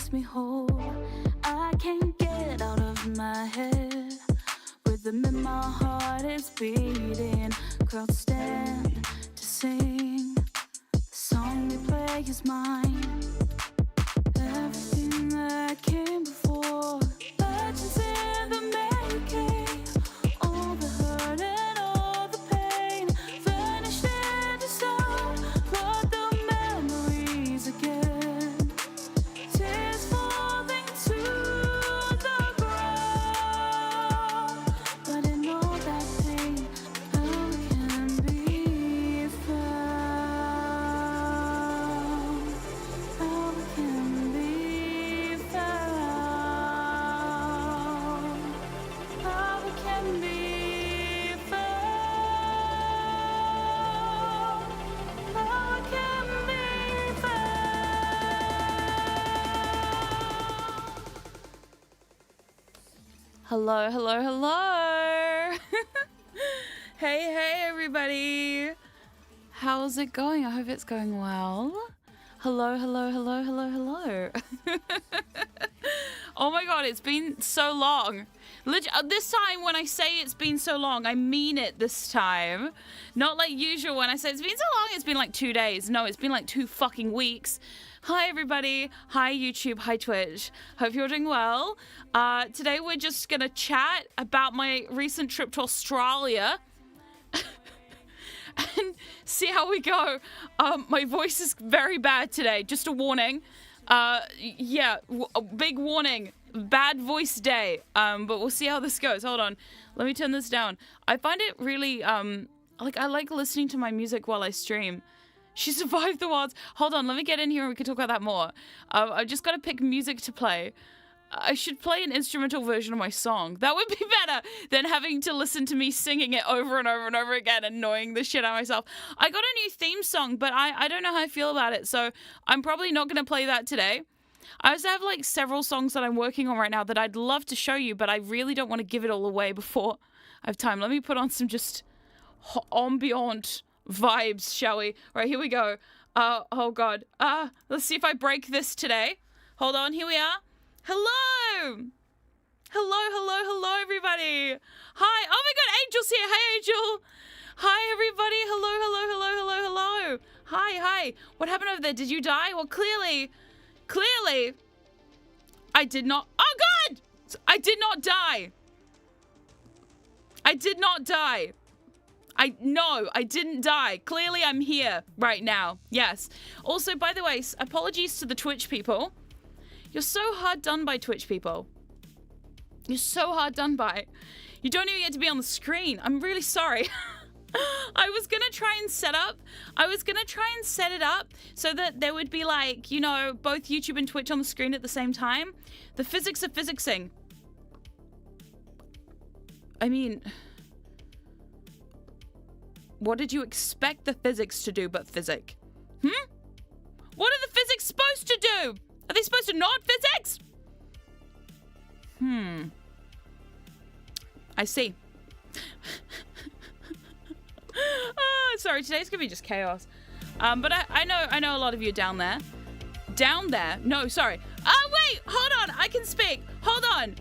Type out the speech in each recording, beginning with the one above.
makes me whole. I can't get out of my head. Rhythm in my heart is beating. Crowds stand to sing. The song they play is mine. Everything that came before, legends in the making. All the hurt and all the pain vanished into sound. Flood the memories again. Tears falling to the ground. But in all that pain, love can be found. Love can be found. Love can be found. Love can be found. Hello, hello, hello. Hey, everybody. How's it going? I hope it's going well. Hello, hello, hello, hello, hello. Oh my God, it's been so long. This time when I say it's been so long, I mean it this time. Not like usual when I say it's been so long, it's been like 2 days. No, it's been like 2 fucking weeks. Hi everybody. Hi YouTube. Hi Twitch. Hope you're doing well. Today we're just gonna chat about my recent trip to Australia. And see how we go. My voice is very bad today. Just a warning. Yeah, big warning. Bad voice day. But we'll see how this goes. Hold on. Let me turn this down. I find it really, I like listening to my music while I stream. She survived the wilds. Hold on, let me get in here and we can talk about that more. I've just got to pick music to play. I should play an instrumental version of my song. That would be better than having to listen to me singing it over and over and over again, annoying the shit out of myself. I got a new theme song, but I don't know how I feel about it, so I'm probably not going to play that today. I also have like several songs that I'm working on right now that I'd love to show you, but I really don't want to give it all away before I have time. Let me put on some just ambient vibes, shall we? All right, here we go. Oh God. Let's see if I break this today. Hold on, here we are. Hello! Hello, everybody. Hi. Oh my God, Angel's here. Hey, Angel. Hi, everybody. Hello. Hi. What happened over there? Did you die? Well, clearly, I did not. Oh God! I did not die. I didn't die. Clearly, I'm here right now. Yes. Also, by the way, apologies to the Twitch people. You're so hard done by, Twitch people. You're so hard done by. You don't even get to be on the screen. I'm really sorry. I was going to try and set it up so that there would be like, you know, both YouTube and Twitch on the screen at the same time. The physics of physicsing. I mean, what did you expect the physics to do but physic? What are the physics supposed to do? Are they supposed to not physics? I see. Sorry, today's gonna be just chaos. But I know a lot of you are down there. Down there? No, sorry. Oh, wait, hold on, I can speak. Hold on.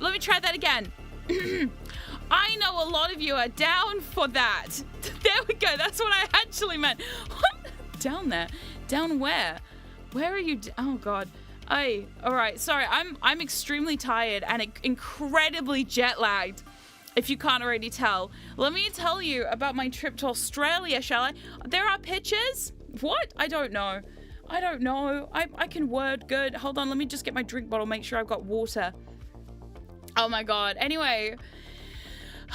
Let me try that again. I know a lot of you are down for that. There we go, that's what I actually meant. What? Down there? Down where? Where are you? Oh God. All right. Sorry. I'm extremely tired and incredibly jet lagged. If you can't already tell, let me tell you about my trip to Australia, shall I? There are pictures. What? I don't know. I can word good. Hold on. Let me just get my drink bottle. Make sure I've got water. Oh my God. Anyway.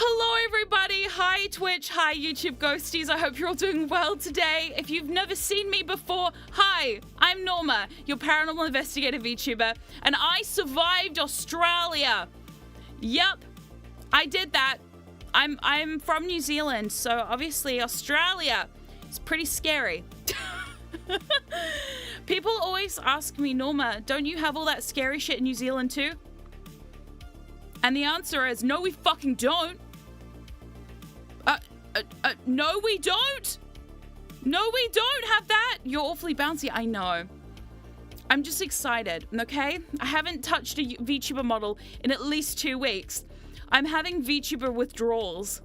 Hello everybody, hi Twitch, hi YouTube ghosties, I hope you're all doing well today. If you've never seen me before, hi, I'm Norma, your paranormal investigative VTuber, and I survived Australia. Yep, I did that. I'm from New Zealand, so obviously Australia is pretty scary. People always ask me, Norma, don't you have all that scary shit in New Zealand too? And the answer is, no, we fucking don't. No, we don't. No, we don't have that. You're awfully bouncy. I know. I'm just excited, okay? I haven't touched a VTuber model in at least 2 weeks. I'm having VTuber withdrawals.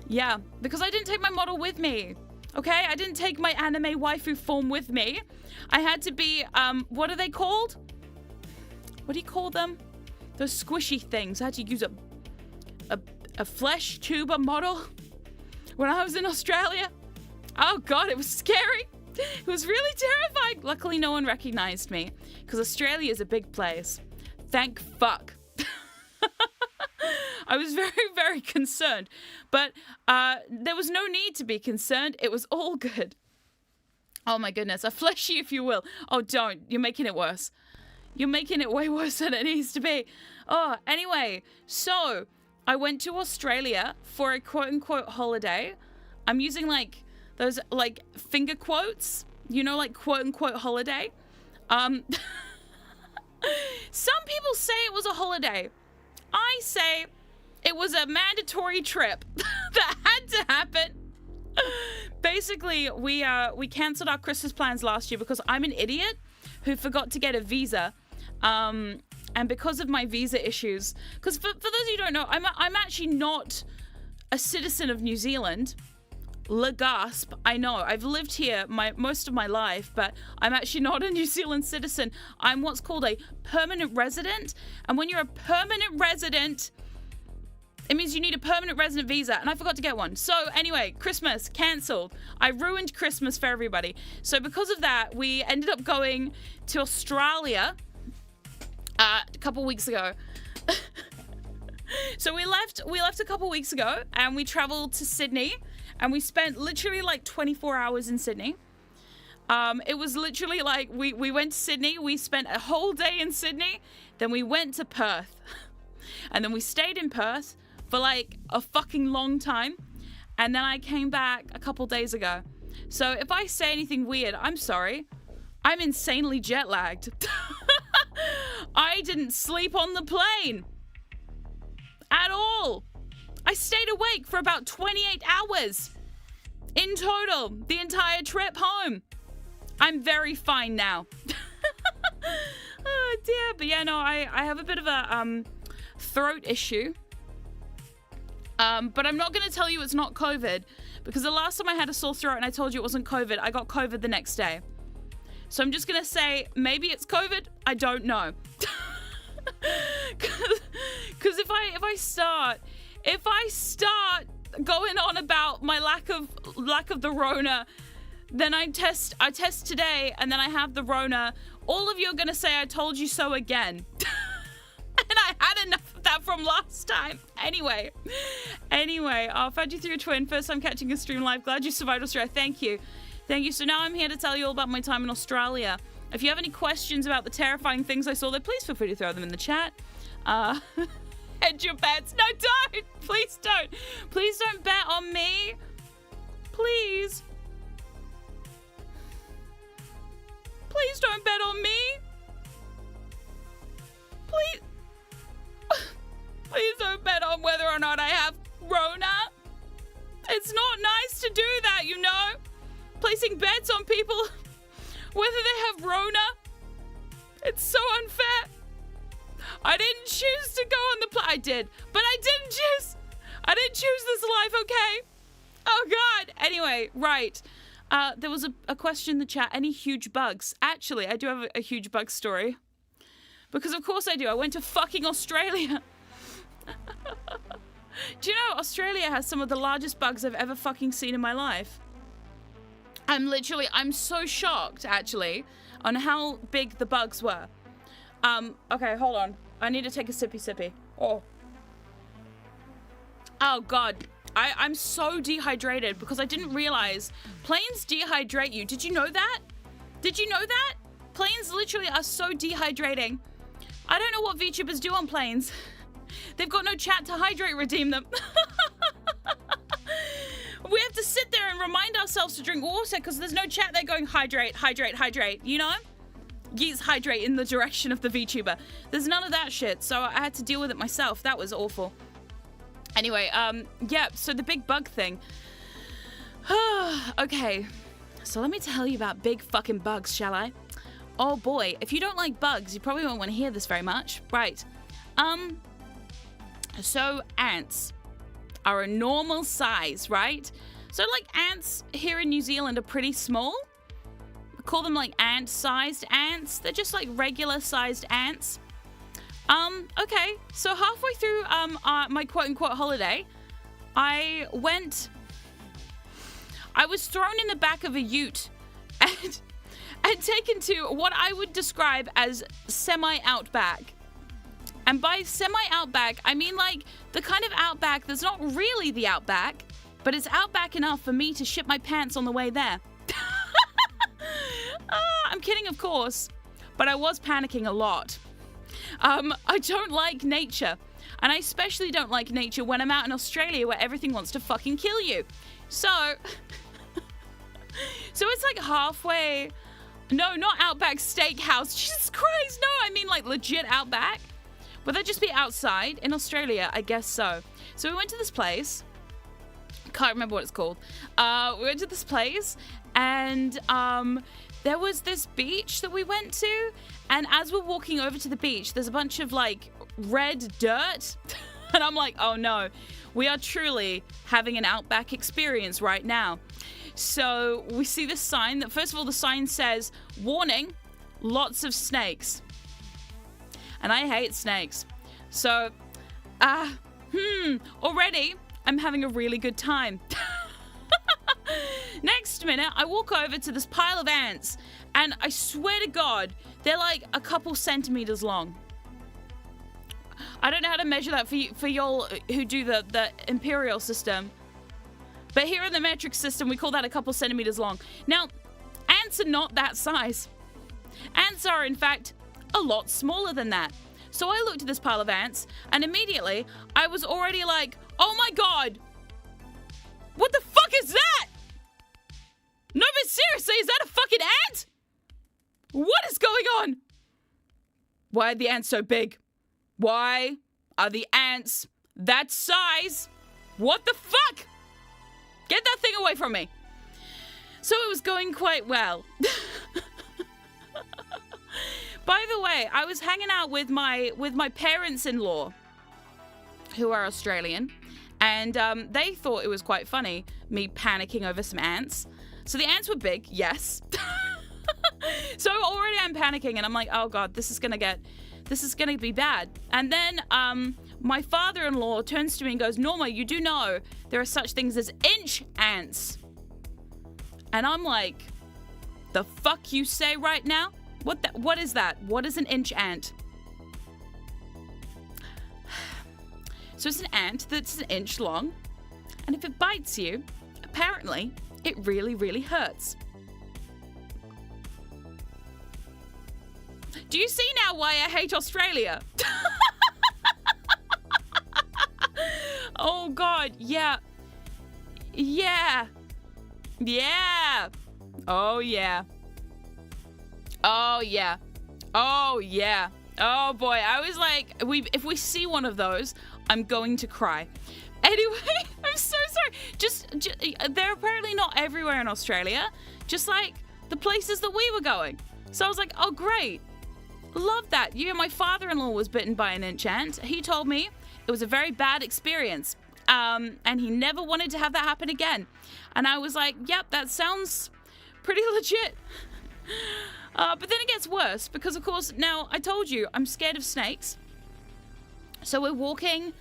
Yeah, because I didn't take my model with me, okay? I didn't take my anime waifu form with me. I had to be, what are they called? What do you call them? Those squishy things. I had to use a flesh tuber model when I was in Australia. Oh God, it was scary. It was really terrifying. Luckily, no one recognized me because Australia is a big place. Thank fuck. I was very, very concerned, but there was no need to be concerned. It was all good. Oh my goodness, a fleshy, if you will. Oh, don't. You're making it worse. You're making it way worse than it needs to be. Oh, anyway, so I went to Australia for a quote-unquote holiday. I'm using like those like finger quotes, you know, like quote-unquote holiday. Some people say it was a holiday. I say it was a mandatory trip that had to happen. Basically, we canceled our Christmas plans last year because I'm an idiot who forgot to get a visa. And because of my visa issues, because for those of you who don't know, I'm actually not a citizen of New Zealand. Le gasp, I know. I've lived here most of my life, but I'm actually not a New Zealand citizen. I'm what's called a permanent resident. And when you're a permanent resident, it means you need a permanent resident visa, and I forgot to get one. So anyway, Christmas cancelled. I ruined Christmas for everybody. So because of that, we ended up going to Australia a couple weeks ago. So we left a couple weeks ago, and we traveled to Sydney, and we spent literally like 24 hours in Sydney. It was literally like we went to Sydney, we spent a whole day in Sydney, then we went to Perth, and then we stayed in Perth for like a fucking long time, and then I came back a couple days ago. So if I say anything weird, I'm sorry. I'm insanely jet lagged. I didn't sleep on the plane at all. I stayed awake for about 28 hours in total, the entire trip home. I'm very fine now. Oh dear, but yeah, no, I have a bit of a throat issue. But I'm not going to tell you it's not COVID, because the last time I had a sore throat and I told you it wasn't COVID, I got COVID the next day. So I'm just going to say, maybe it's COVID, I don't know. Because if I start going on about my lack of the Rona, then I test today and then I have the Rona, all of you are going to say I told you so again. And I had enough of that from last time. Anyway, I'll find you through a twin. First time catching a stream live. Glad you survived Australia. Thank you. So now I'm here to tell you all about my time in Australia. If you have any questions about the terrifying things I saw there, please feel free to throw them in the chat. Hedge your bets. No, don't. Please don't. Please don't bet on me. Please. Please don't bet on me. Please. Please don't bet on whether or not I have Rona. It's not nice to do that, you know? Placing bets on people whether they have Rona. It's so unfair. I didn't choose to go on the I did, but I didn't choose this life, okay? Oh God. Anyway, right. There was a question in the chat. Any huge bugs? Actually, I do have a huge bug story. Because of course I do. I went to fucking Australia. Do you know Australia has some of the largest bugs I've ever fucking seen in my life? I'm so shocked, actually, on how big the bugs were. Okay, hold on. I need to take a sippy. Oh God. I'm so dehydrated because I didn't realize planes dehydrate you. Did you know that? Planes literally are so dehydrating. I don't know what VTubers do on planes. They've got no chat to hydrate redeem them. We have to sit there and remind ourselves to drink water because there's no chat there going hydrate, you know? Yeets hydrate in the direction of the VTuber. There's none of that shit, so I had to deal with it myself. That was awful. Anyway, yeah, so the big bug thing. Okay, so let me tell you about big fucking bugs, shall I? Oh boy, if you don't like bugs, you probably won't want to hear this very much. Right. So ants are a normal size, right? So like ants here in New Zealand are pretty small. We call them like ant-sized ants. They're just like regular-sized ants. Okay. So halfway through my quote-unquote holiday, I was thrown in the back of a ute and taken to what I would describe as semi-Outback. And by semi-Outback, I mean like the kind of Outback that's not really the Outback, but it's Outback enough for me to shit my pants on the way there. I'm kidding, of course, but I was panicking a lot. I don't like nature, and I especially don't like nature when I'm out in Australia where everything wants to fucking kill you. So it's like halfway. No, not Outback Steakhouse. Jesus Christ, no, I mean like legit Outback. Would that just be outside in Australia? I guess so. So we went to this place. Can't remember what it's called. We went to this place, and there was this beach that we went to. And as we're walking over to the beach, there's a bunch of like red dirt. And I'm like, oh no, we are truly having an Outback experience right now. So we see this sign that, first of all, the sign says, warning, lots of snakes. And I hate snakes. So, already I'm having a really good time. Next minute, I walk over to this pile of ants, and I swear to God, they're like a couple centimeters long. I don't know how to measure that for y'all who do the imperial system. But here in the metric system, we call that a couple centimeters long. Now, ants are not that size. Ants are, in fact, a lot smaller than that. So I looked at this pile of ants, and immediately, I was already like, oh my God! What the fuck is that? No, but seriously, is that a fucking ant? What is going on? Why are the ants so big? Why are the ants that size? What the fuck? Get that thing away from me. So it was going quite well. By the way, I was hanging out with my parents-in-law, who are Australian, and they thought it was quite funny, me panicking over some ants. So the ants were big, yes. So already I'm panicking, and I'm like, oh God, this is gonna be bad. And then my father-in-law turns to me and goes, Norma, you do know there are such things as inch ants. And I'm like, the fuck you say right now? What is that? What is an inch ant? So it's an ant that's an inch long, and if it bites you, apparently it really, really hurts. Do you see now why I hate Australia? Oh God, yeah. Yeah. Yeah. Oh yeah. Oh yeah. Oh yeah. Oh boy, I was like, if we see one of those, I'm going to cry. Anyway, I'm so sorry. Just they're apparently not everywhere in Australia, just like the places that we were going. So I was like, oh great. Love that. Yeah, my father-in-law was bitten by an inch ant. He told me it was a very bad experience. And he never wanted to have that happen again. And I was like, yep, that sounds pretty legit. But then it gets worse because, of course, now I told you I'm scared of snakes. So we're walking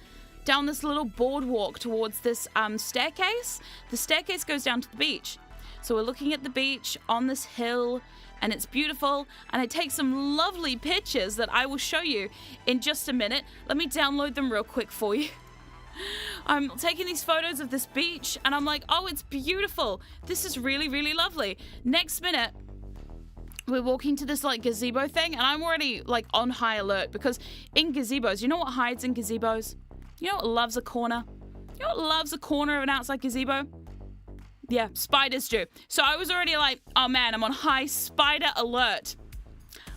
down this little boardwalk towards this staircase. The staircase goes down to the beach. So we're looking at the beach on this hill, and it's beautiful. And I take some lovely pictures that I will show you in just a minute. Let me download them real quick for you. I'm taking these photos of this beach, and I'm like, oh, it's beautiful. This is really, really lovely. Next minute, we're walking to this like gazebo thing, and I'm already like on high alert because in gazebos, you know what hides in gazebos? You know what loves a corner? You know what loves a corner of an outside gazebo? Yeah, spiders do. So I was already like, oh man, I'm on high spider alert.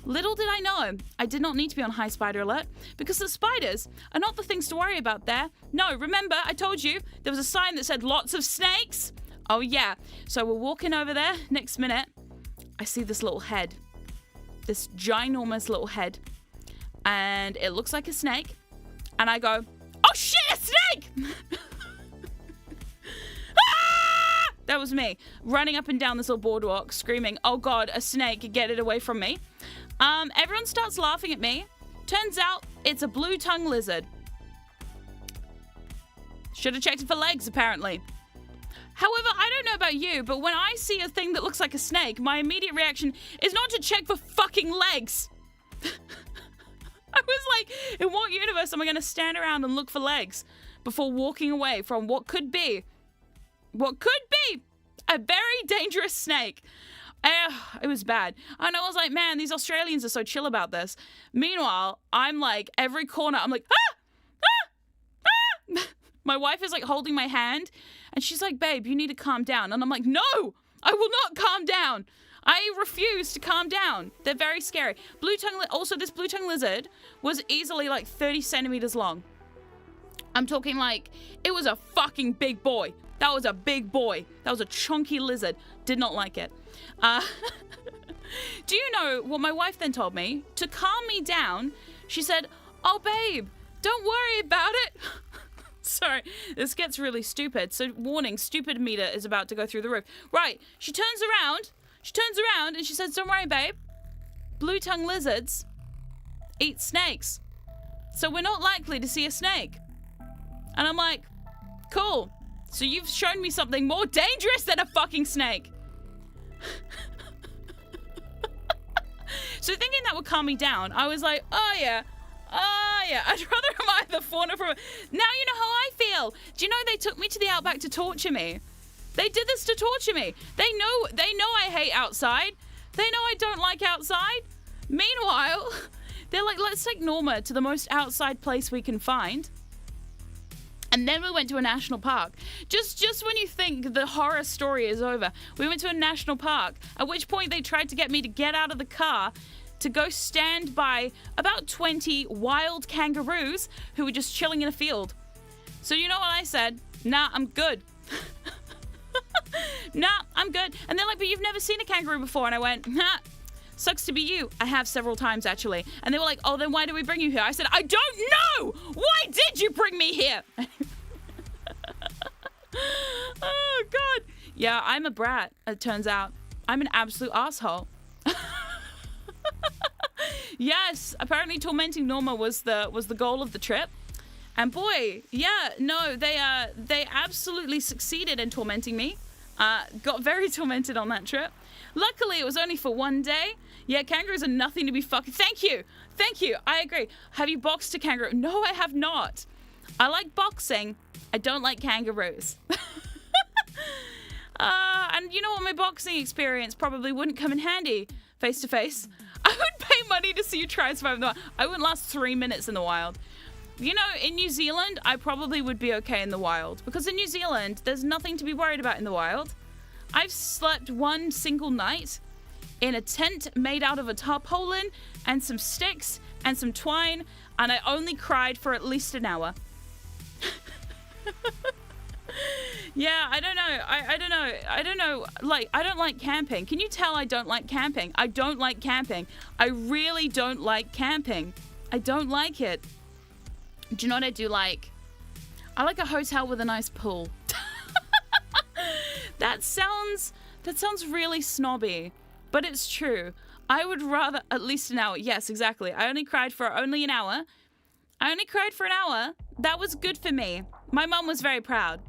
Little did I know, I did not need to be on high spider alert because the spiders are not the things to worry about there. No, remember, I told you there was a sign that said lots of snakes. Oh yeah, so we're walking over there. Next minute, I see this little head. this ginormous little head, and it looks like a snake. And I go, oh shit, a snake! Ah! That was me running up and down this little boardwalk, screaming, oh god, a snake, get it away from me. Everyone starts laughing at me. Turns out it's a blue tongue lizard. Should have checked it for legs, apparently. However, I don't know about you, but when I see a thing that looks like a snake, my immediate reaction is not to check for fucking legs. I was like, in what universe am I going to stand around and look for legs before walking away from what could be a very dangerous snake? It was bad. And I was like, man, these Australians are so chill about this. Meanwhile, I'm like, every corner, I'm like, ah! My wife is like holding my hand and she's like, babe, you need to calm down. And I'm like, no, I will not calm down. I refuse to calm down. They're very scary. Also, this blue tongue lizard was easily like 30 centimeters long. I'm talking like, it was a fucking big boy. That was a big boy. That was a chunky lizard. Did not like it. Do you know what my wife then told me? To calm me down, she said, oh babe, don't worry about it. Sorry, this gets really stupid. So warning, stupid meter is about to go through the roof. Right, she turns around and she says, don't worry babe, blue tongue lizards eat snakes. So we're not likely to see a snake. And I'm like, cool. So you've shown me something more dangerous than a fucking snake. So thinking that would calm me down, I was like, oh yeah, I'd rather have either fauna from... Now you know how I feel. Do you know they took me to the Outback to torture me? They did this to torture me. They know I hate outside. They know I don't like outside. Meanwhile, they're like, let's take Norma to the most outside place we can find. And then we went to a national park. Just when you think the horror story is over, we went to a national park, at which point they tried to get me to get out of the car to go stand by about 20 wild kangaroos who were just chilling in a field. So you know what I said? Nah, I'm good. Nah, I'm good. And they're like, but you've never seen a kangaroo before. And I went, nah, sucks to be you. I have several times, actually. And they were like, oh, then why did we bring you here? I said, I don't know! Why did you bring me here? Oh, God. Yeah, I'm a brat, it turns out. I'm an absolute asshole. Yes, apparently tormenting Norma was the goal of the trip. And boy, yeah, no, they absolutely succeeded in tormenting me. Got very tormented on that trip. Luckily, it was only for one day. Yeah, kangaroos are nothing to be fucking... Thank you. I agree. Have you boxed a kangaroo? No, I have not. I like boxing. I don't like kangaroos. And you know what? My boxing experience probably wouldn't come in handy face to face. I would pay money to see you try and survive in the wild. I wouldn't last 3 minutes in the wild. You know, in New Zealand, I probably would be okay in the wild. Because in New Zealand, there's nothing to be worried about in the wild. I've slept one single night in a tent made out of a tarpaulin and some sticks and some twine, and I only cried for at least an hour. Yeah, I don't know. I don't know. Like, I don't like camping. Can you tell I don't like camping? I don't like camping. I really don't like camping. I don't like it. Do you know what I do like? I like a hotel with a nice pool. That sounds really snobby, but it's true. I would rather at least an hour. Yes, exactly. I only cried for only an hour. That was good for me. My mum was very proud.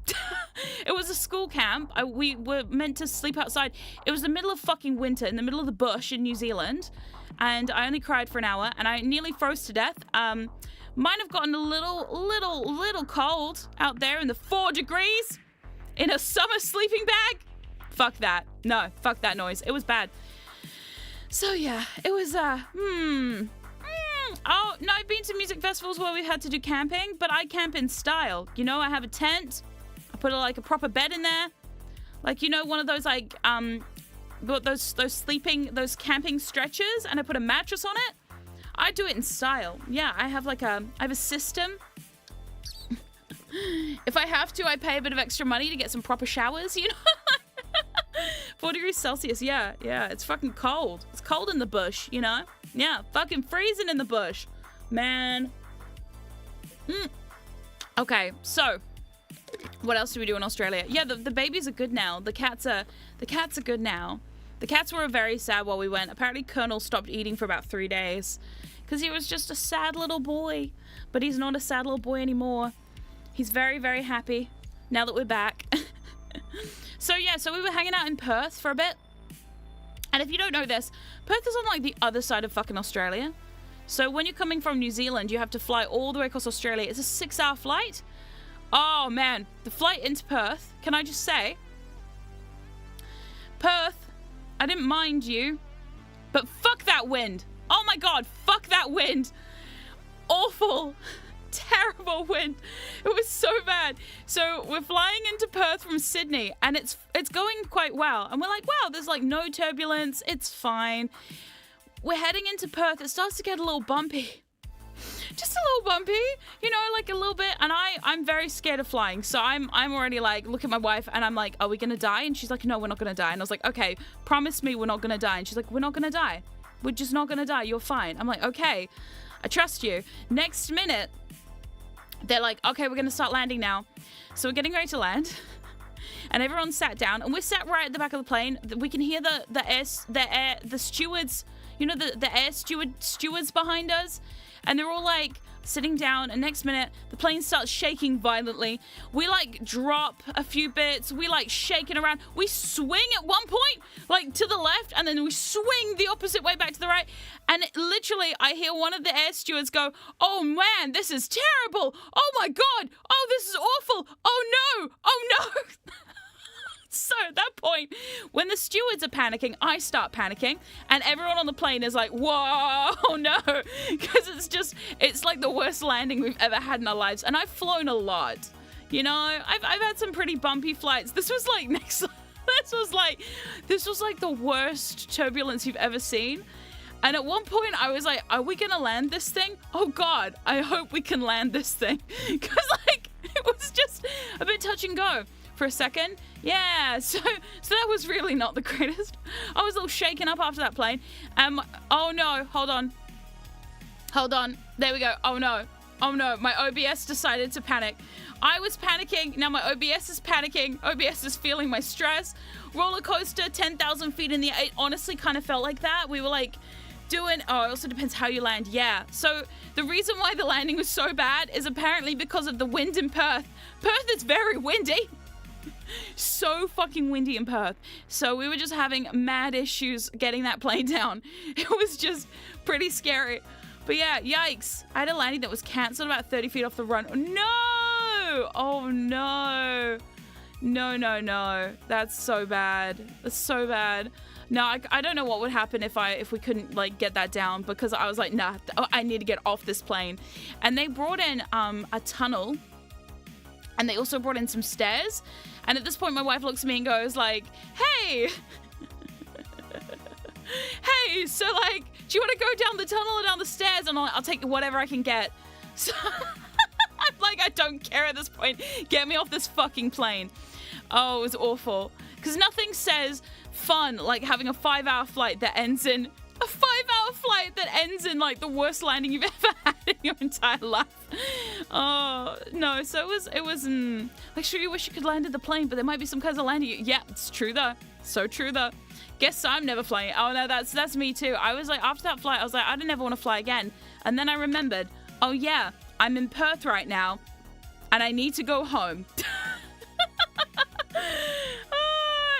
It was a school camp. We were meant to sleep outside. It was the middle of fucking winter in the middle of the bush in New Zealand. And I only cried for an hour and I nearly froze to death. Might have gotten a little cold out there in the 4 degrees in a summer sleeping bag. Fuck that. No, fuck that noise. It was bad. So yeah, it was, Oh, no, I've been to music festivals where we had to do camping, but I camp in style. You know, I have a tent. I put a proper bed in there. Like, you know, one of those like, those camping stretchers, and I put a mattress on it. I do it in style. Yeah, I have a system. If I have to, I pay a bit of extra money to get some proper showers, you know? 4 degrees Celsius, yeah, it's fucking cold. It's cold in the bush, you know? Yeah, fucking freezing in the bush. Man. Okay, so what else do we do in Australia? Yeah, the babies are good now. The cats are good now. The cats were very sad while we went. Apparently Colonel stopped eating for about 3 days because he was just a sad little boy. But he's not a sad little boy anymore. He's very, very happy now that we're back. So yeah, so we were hanging out in Perth for a bit. And if you don't know this, Perth is on like the other side of fucking Australia. So when you're coming from New Zealand, you have to fly all the way across Australia. It's a 6-hour flight. Oh man, the flight into Perth, can I just say, Perth, I didn't mind you, but fuck that wind. Oh my god, fuck that wind. Awful, terrible wind. It was so bad. So we're flying into Perth from Sydney, and it's going quite well. And we're like, wow, there's like no turbulence. It's fine. We're heading into Perth. It starts to get a little bumpy. Just a little bumpy, you know, like a little bit. And I'm very scared of flying. So I'm already like, look at my wife and I'm like, are we going to die? And she's like, no, we're not going to die. And I was like, okay, promise me we're not going to die. And she's like, we're not going to die. We're just not going to die. You're fine. I'm like, okay, I trust you. Next minute, they're like, okay, we're going to start landing now. So we're getting ready to land. And everyone sat down and we're sat right at the back of the plane. We can hear the stewards, you know, the air stewards behind us. And they're all like sitting down, and next minute the plane starts shaking violently. We like drop a few bits, we like shaking around, we swing at one point like to the left, and then we swing the opposite way back to the right, and literally I hear one of the air stewards go, oh man, this is terrible, oh my god, oh this is awful, oh no. So at that point, when the stewards are panicking, I start panicking, and everyone on the plane is like, whoa, no, because it's like the worst landing we've ever had in our lives. And I've flown a lot, you know, I've had some pretty bumpy flights. This was like this was like the worst turbulence you've ever seen. And at one point I was like, are we gonna land this thing? Oh God, I hope we can land this thing. Because like, it was just a bit touch and go. For a second, yeah, so that was really not the greatest. I was all shaken up after that plane. Oh no, hold on, there we go. Oh no, my OBS decided to panic. I was panicking, now my OBS is panicking. OBS is feeling my stress. Roller coaster, 10,000 feet in the air. It honestly kind of felt like that. We were like doing, it also depends how you land, yeah. So the reason why the landing was so bad is apparently because of the wind in Perth. Perth is very windy. So fucking windy in Perth. So we were just having mad issues getting that plane down. It was just pretty scary. But yeah, yikes. I had a landing that was cancelled about 30 feet off the run. No! Oh no. No. That's so bad. That's so bad. No, I don't know what would happen if we couldn't like get that down, because I was like, nah, I need to get off this plane. And they brought in a tunnel, and they also brought in some stairs. And at this point, my wife looks at me and goes like, hey, hey, so like, do you want to go down the tunnel or down the stairs? And I'll take whatever I can get. So I'm like, I don't care at this point. Get me off this fucking plane. Oh, it was awful. Because nothing says fun like having a 5-hour flight that ends in like the worst landing you've ever had in your entire life. Oh no, so it was like, sure, you wish you could land at the plane, but there might be some kinds of landing. Yeah, it's true though. So true though. Guess I'm never flying. Oh no, that's me too. I was like, after that flight, I was like, I don't ever want to fly again. And then I remembered, oh yeah, I'm in Perth right now, and I need to go home.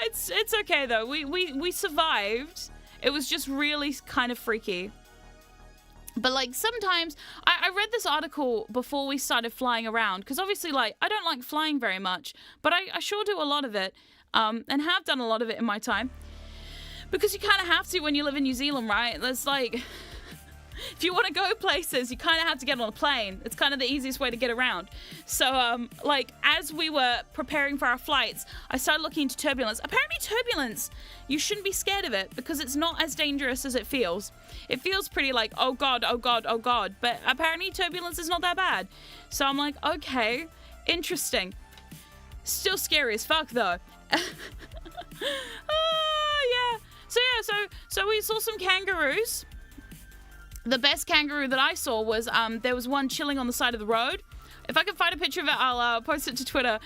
It's okay though. We survived. It was just really kind of freaky. But like sometimes, I read this article before we started flying around, because obviously like I don't like flying very much, but I sure do a lot of it, and have done a lot of it in my time, because you kind of have to when you live in New Zealand, right? There's like, if you want to go places, you kind of have to get on a plane. It's kind of the easiest way to get around. So like as we were preparing for our flights, I started looking into turbulence. Apparently turbulence, you shouldn't be scared of it, because it's not as dangerous as it feels. It feels pretty like, oh god, oh god, oh god, but apparently turbulence is not that bad. So I'm like, okay, interesting. Still scary as fuck though. Yeah. So we saw some kangaroos. The best kangaroo that I saw was there was one chilling on the side of the road. If I can find a picture of it, I'll post it to Twitter.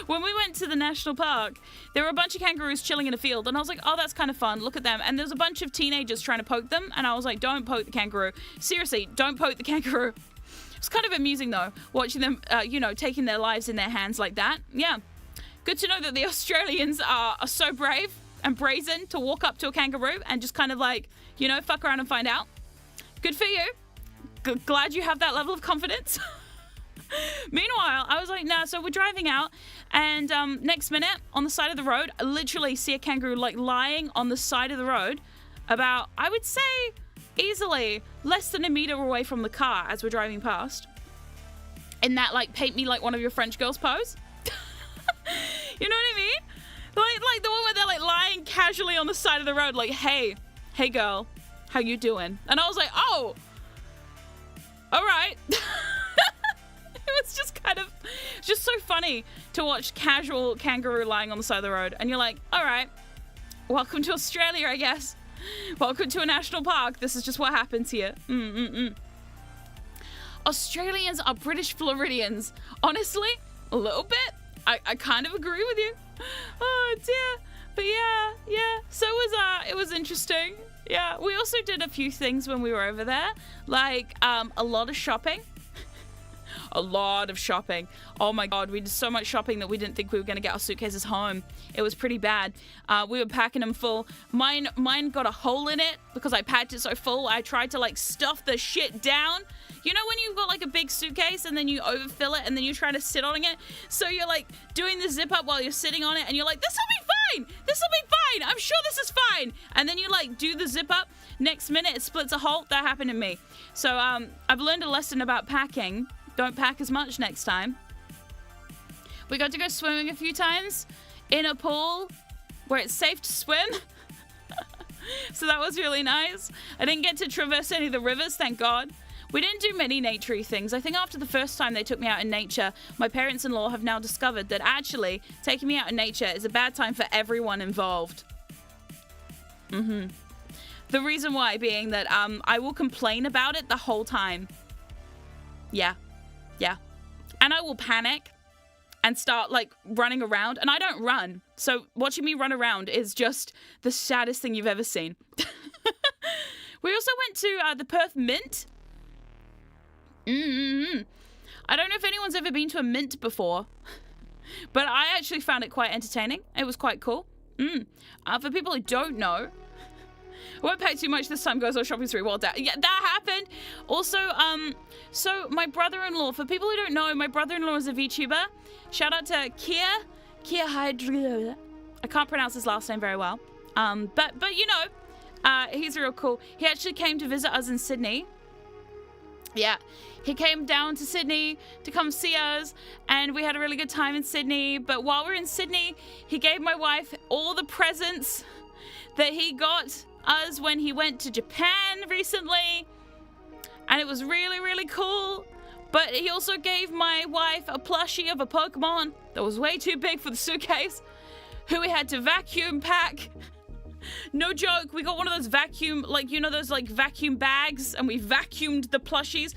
When we went to the national park, there were a bunch of kangaroos chilling in a field, and I was like, oh, that's kind of fun. Look at them. And there's a bunch of teenagers trying to poke them, and I was like, don't poke the kangaroo. Seriously, don't poke the kangaroo. It's kind of amusing, though, watching them, taking their lives in their hands like that. Yeah. Good to know that the Australians are so brave and brazen to walk up to a kangaroo and just kind of like, fuck around and find out. Good for you. Glad you have that level of confidence. Meanwhile, I was like, nah, so we're driving out, and next minute, on the side of the road, I literally see a kangaroo, like, lying on the side of the road about, I would say, easily less than a meter away from the car as we're driving past. In that, like, paint me like one of your French girls pose. You know what I mean? Like the one where they're, like, lying casually on the side of the road, like, hey girl, how you doing? And I was like, oh, all right. It was just so funny to watch casual kangaroo lying on the side of the road. And you're like, all right, welcome to Australia, I guess. Welcome to a national park. This is just what happens here. Australians are British Floridians. Honestly, a little bit. I kind of agree with you. Oh, dear. But yeah. So it was interesting. Yeah, we also did a few things when we were over there. Like, a lot of shopping. A lot of shopping. Oh my God, we did so much shopping that we didn't think we were going to get our suitcases home. It was pretty bad. We were packing them full. Mine got a hole in it because I packed it so full. I tried to like stuff the shit down. You know when you've got like a big suitcase and then you overfill it and then you try to sit on it? So you're like doing the zip up while you're sitting on it and you're like, this will be fine. This will be fine. I'm sure this is fine. And then you like do the zip up. Next minute it splits a hole. That happened to me. So I've learned a lesson about packing. Don't pack as much next time. We got to go swimming a few times in a pool where it's safe to swim. So that was really nice. I didn't get to traverse any of the rivers, thank God. We didn't do many naturey things. I think after the first time they took me out in nature, my parents-in-law have now discovered that actually taking me out in nature is a bad time for everyone involved. The reason why being that I will complain about it the whole time. Yeah. And I will panic and start like running around, and I don't run. So watching me run around is just the saddest thing you've ever seen. We also went to the Perth Mint. I don't know if anyone's ever been to a mint before, but I actually found it quite entertaining. It was quite cool. For people who don't know, I won't pack too much this time, goes on shopping spree. Well, yeah, that happened. Also, so my brother-in-law, for people who don't know, my brother-in-law is a VTuber. Shout out to Kia Hydra. I can't pronounce his last name very well. But he's real cool. He actually came to visit us in Sydney. Yeah, he came down to Sydney to come see us, and we had a really good time in Sydney. But while we were in Sydney, he gave my wife all the presents that he got us when he went to Japan recently, and it was really, really cool. But he also gave my wife a plushie of a Pokemon that was way too big for the suitcase, who we had to vacuum pack. No joke, we got one of those vacuum, like, you know, those like vacuum bags, and we vacuumed the plushies,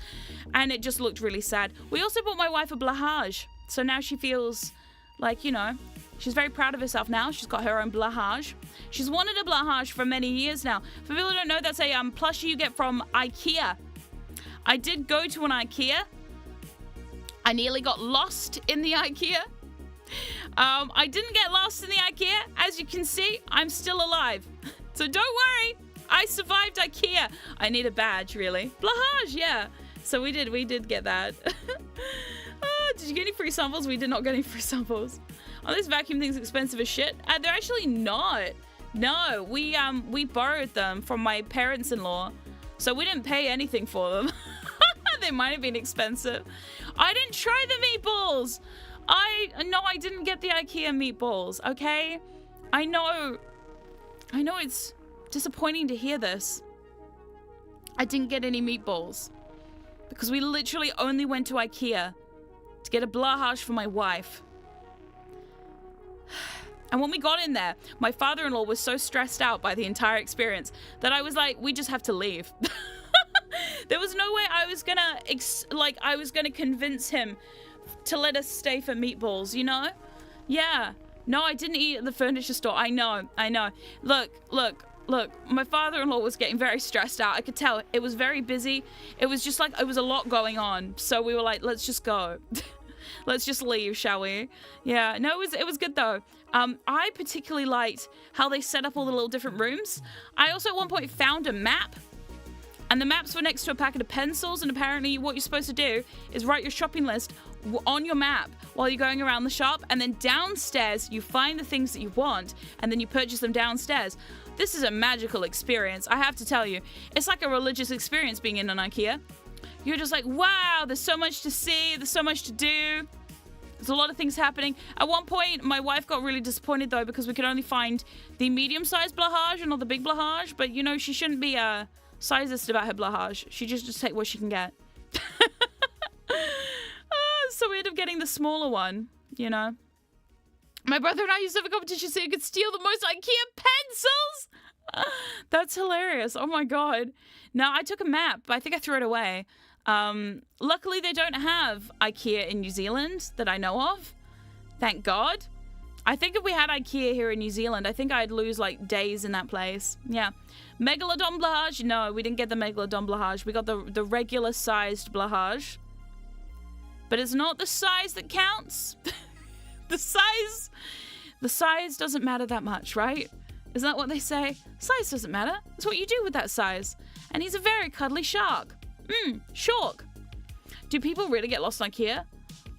and it just looked really sad. We also bought my wife a blahage, so now she feels like, you know, she's very proud of herself now. She's got her own blahage. She's wanted a blahage for many years now. For people who don't know, that's a plushie you get from IKEA. I did go to an IKEA. I nearly got lost in the IKEA. I didn't get lost in the IKEA. As you can see, I'm still alive. So don't worry. I survived IKEA. I need a badge, really. Blahage, yeah. So we did get that. Did you get any free samples? We did not get any free samples. Are these vacuum things expensive as shit? They're actually not. No, we borrowed them from my parents-in-law. So we didn't pay anything for them. They might have been expensive. I didn't try the meatballs. No, I didn't get the IKEA meatballs, okay? I know it's disappointing to hear this. I didn't get any meatballs because we literally only went to IKEA to get a blahage for my wife. And when we got in there, my father-in-law was so stressed out by the entire experience that I was like, we just have to leave. There was no way I was gonna convince him to let us stay for meatballs, you know? Yeah. No, I didn't eat at the furniture store. I know. Look. My father-in-law was getting very stressed out. I could tell. It was very busy. It was just like, it was a lot going on. So we were like, let's just go. Let's just leave, shall we? Yeah, no, it was good though. I particularly liked how they set up all the little different rooms. I also at one point found a map, and the maps were next to a packet of pencils, and apparently what you're supposed to do is write your shopping list on your map while you're going around the shop, and then downstairs you find the things that you want, and then you purchase them downstairs. This is a magical experience, I have to tell you. It's like a religious experience being in an IKEA. You're just like, wow, there's so much to see, there's so much to do. There's a lot of things happening. At one point, my wife got really disappointed though because we could only find the medium-sized blahage and not the big blahage. But you know, she shouldn't be sizist about her blahage. She just take what she can get. So we ended up getting the smaller one, you know. My brother and I used to have a competition so you could steal the most IKEA pencils. That's hilarious. Oh my god. No, I took a map, but I think I threw it away. Luckily they don't have IKEA in New Zealand that I know of. Thank God. I think if we had IKEA here in New Zealand, I think I'd lose like days in that place. Yeah. Megalodon blahage? No, we didn't get the Megalodon blahage. We got the regular sized blahage. But it's not the size that counts. The size doesn't matter that much, right? Isn't that what they say? Size doesn't matter. It's what you do with that size. And he's a very cuddly shark. Shark. Do people really get lost in IKEA?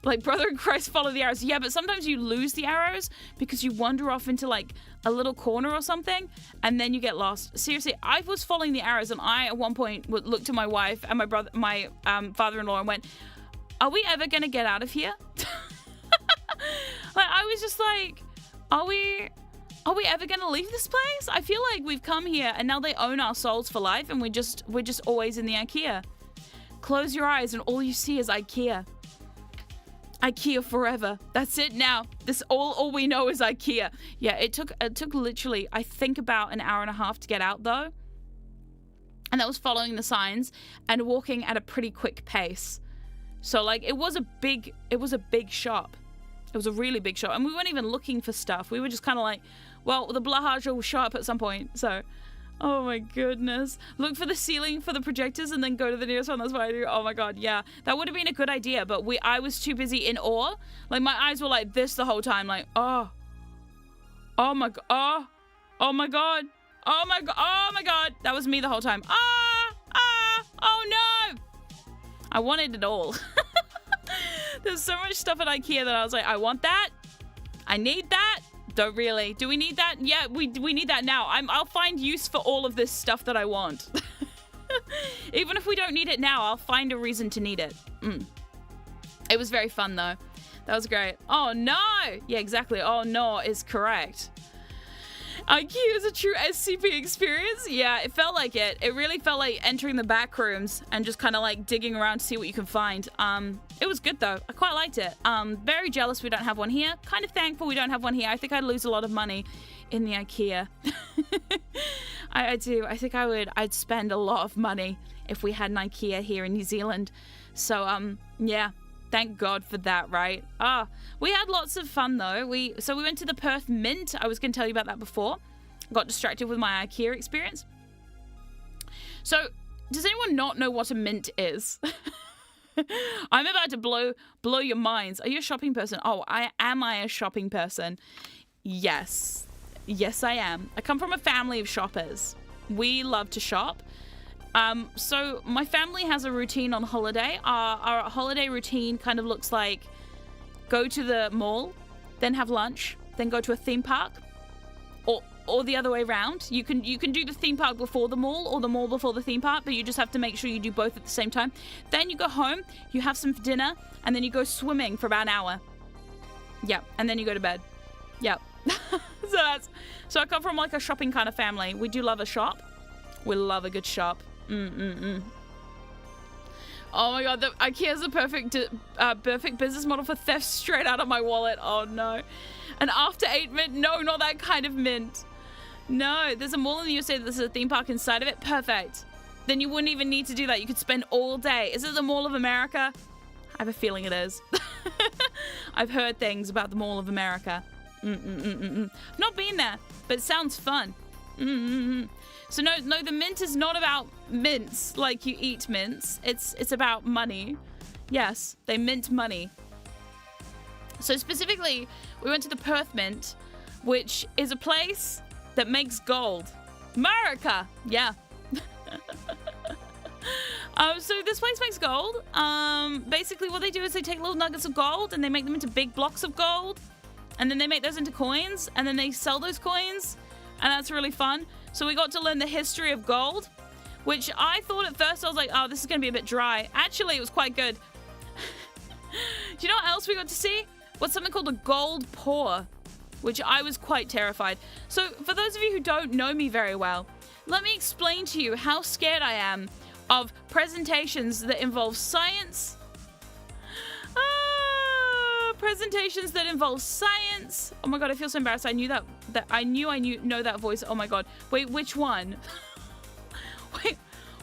Like, brother in Christ, follow the arrows. Yeah, but sometimes you lose the arrows because you wander off into like a little corner or something, and then you get lost. Seriously, I was following the arrows, and I at one point looked to my wife and my father-in-law and went, "Are we ever gonna get out of here?" Like, I was just like, are we ever gonna leave this place? I feel like we've come here and now they own our souls for life, and we're just always in the IKEA. Close your eyes and all you see is IKEA. IKEA forever. That's it now. This all we know is IKEA. Yeah, it took literally, I think, about an hour and a half to get out though. And that was following the signs and walking at a pretty quick pace. So like it was a big shop. It was a really big shop, and we weren't even looking for stuff. We were just kind of like, well, the blahage will show up at some point. So, oh my goodness. Look for the ceiling for the projectors and then go to the nearest one. That's what I do. Oh my god, yeah. That would have been a good idea, but I was too busy in awe. Like, my eyes were like this the whole time. Like, oh my god. Oh my god. Oh my god. Oh my god. That was me the whole time. Oh no. I wanted it all. There's so much stuff at IKEA that I was like, I want that. I need that. Don't really. Do we need that? Yeah, we need that now. I'll find use for all of this stuff that I want. Even if we don't need it now, I'll find a reason to need it. It was very fun though. That was great. Oh no! Yeah, exactly. Oh no is correct. IKEA is a true SCP experience. Yeah, it felt like it. It really felt like entering the back rooms and just kind of like digging around to see what you can find. It was good though. I quite liked it. Very jealous we don't have one here. Kind of thankful we don't have one here. I think I'd lose a lot of money in the IKEA. I do. I think I'd spend a lot of money if we had an IKEA here in New Zealand. So, yeah. Thank God for that, right? We had lots of fun though. We went to the Perth Mint. I was going to tell you about that before. Got distracted with my IKEA experience. So, does anyone not know what a mint is? I'm about to blow your minds. Are you a shopping person? Oh, am I a shopping person? Yes. Yes, I am. I come from a family of shoppers. We love to shop. So my family has a routine on holiday. Our holiday routine kind of looks like go to the mall, then have lunch, then go to a theme park, or the other way around. You can do the theme park before the mall or the mall before the theme park, but you just have to make sure you do both at the same time. Then you go home, you have some dinner, and then you go swimming for about an hour. Yep, and then you go to bed. Yep. So I come from like a shopping kind of family. We do love a shop. We love a good shop. Oh my god, the IKEA's the perfect business model for theft straight out of my wallet. Oh no. And after 8 mint? No, not that kind of mint. No, there's a mall in the USA that there's a theme park inside of it. Perfect. Then you wouldn't even need to do that. You could spend all day. Is it the Mall of America? I have a feeling it is. I've heard things about the Mall of America. I've not been there, but it sounds fun. So no, the mint is not about mints, like you eat mints. It's about money. Yes, they mint money. So specifically, we went to the Perth Mint, which is a place that makes gold. America! Yeah. So this place makes gold. Basically what they do is they take little nuggets of gold and they make them into big blocks of gold. And then they make those into coins and then they sell those coins. And that's really fun. So we got to learn the history of gold, which I thought at first I was like, oh, this is going to be a bit dry. Actually, it was quite good. Do you know what else we got to see? What's something called a gold pour, which I was quite terrified. So for those of you who don't know me very well, let me explain to you how scared I am of presentations that involve science. Presentations that involve science. Oh my god, I feel so embarrassed. I knew I know that voice. Oh my god. Wait, which one? Wait,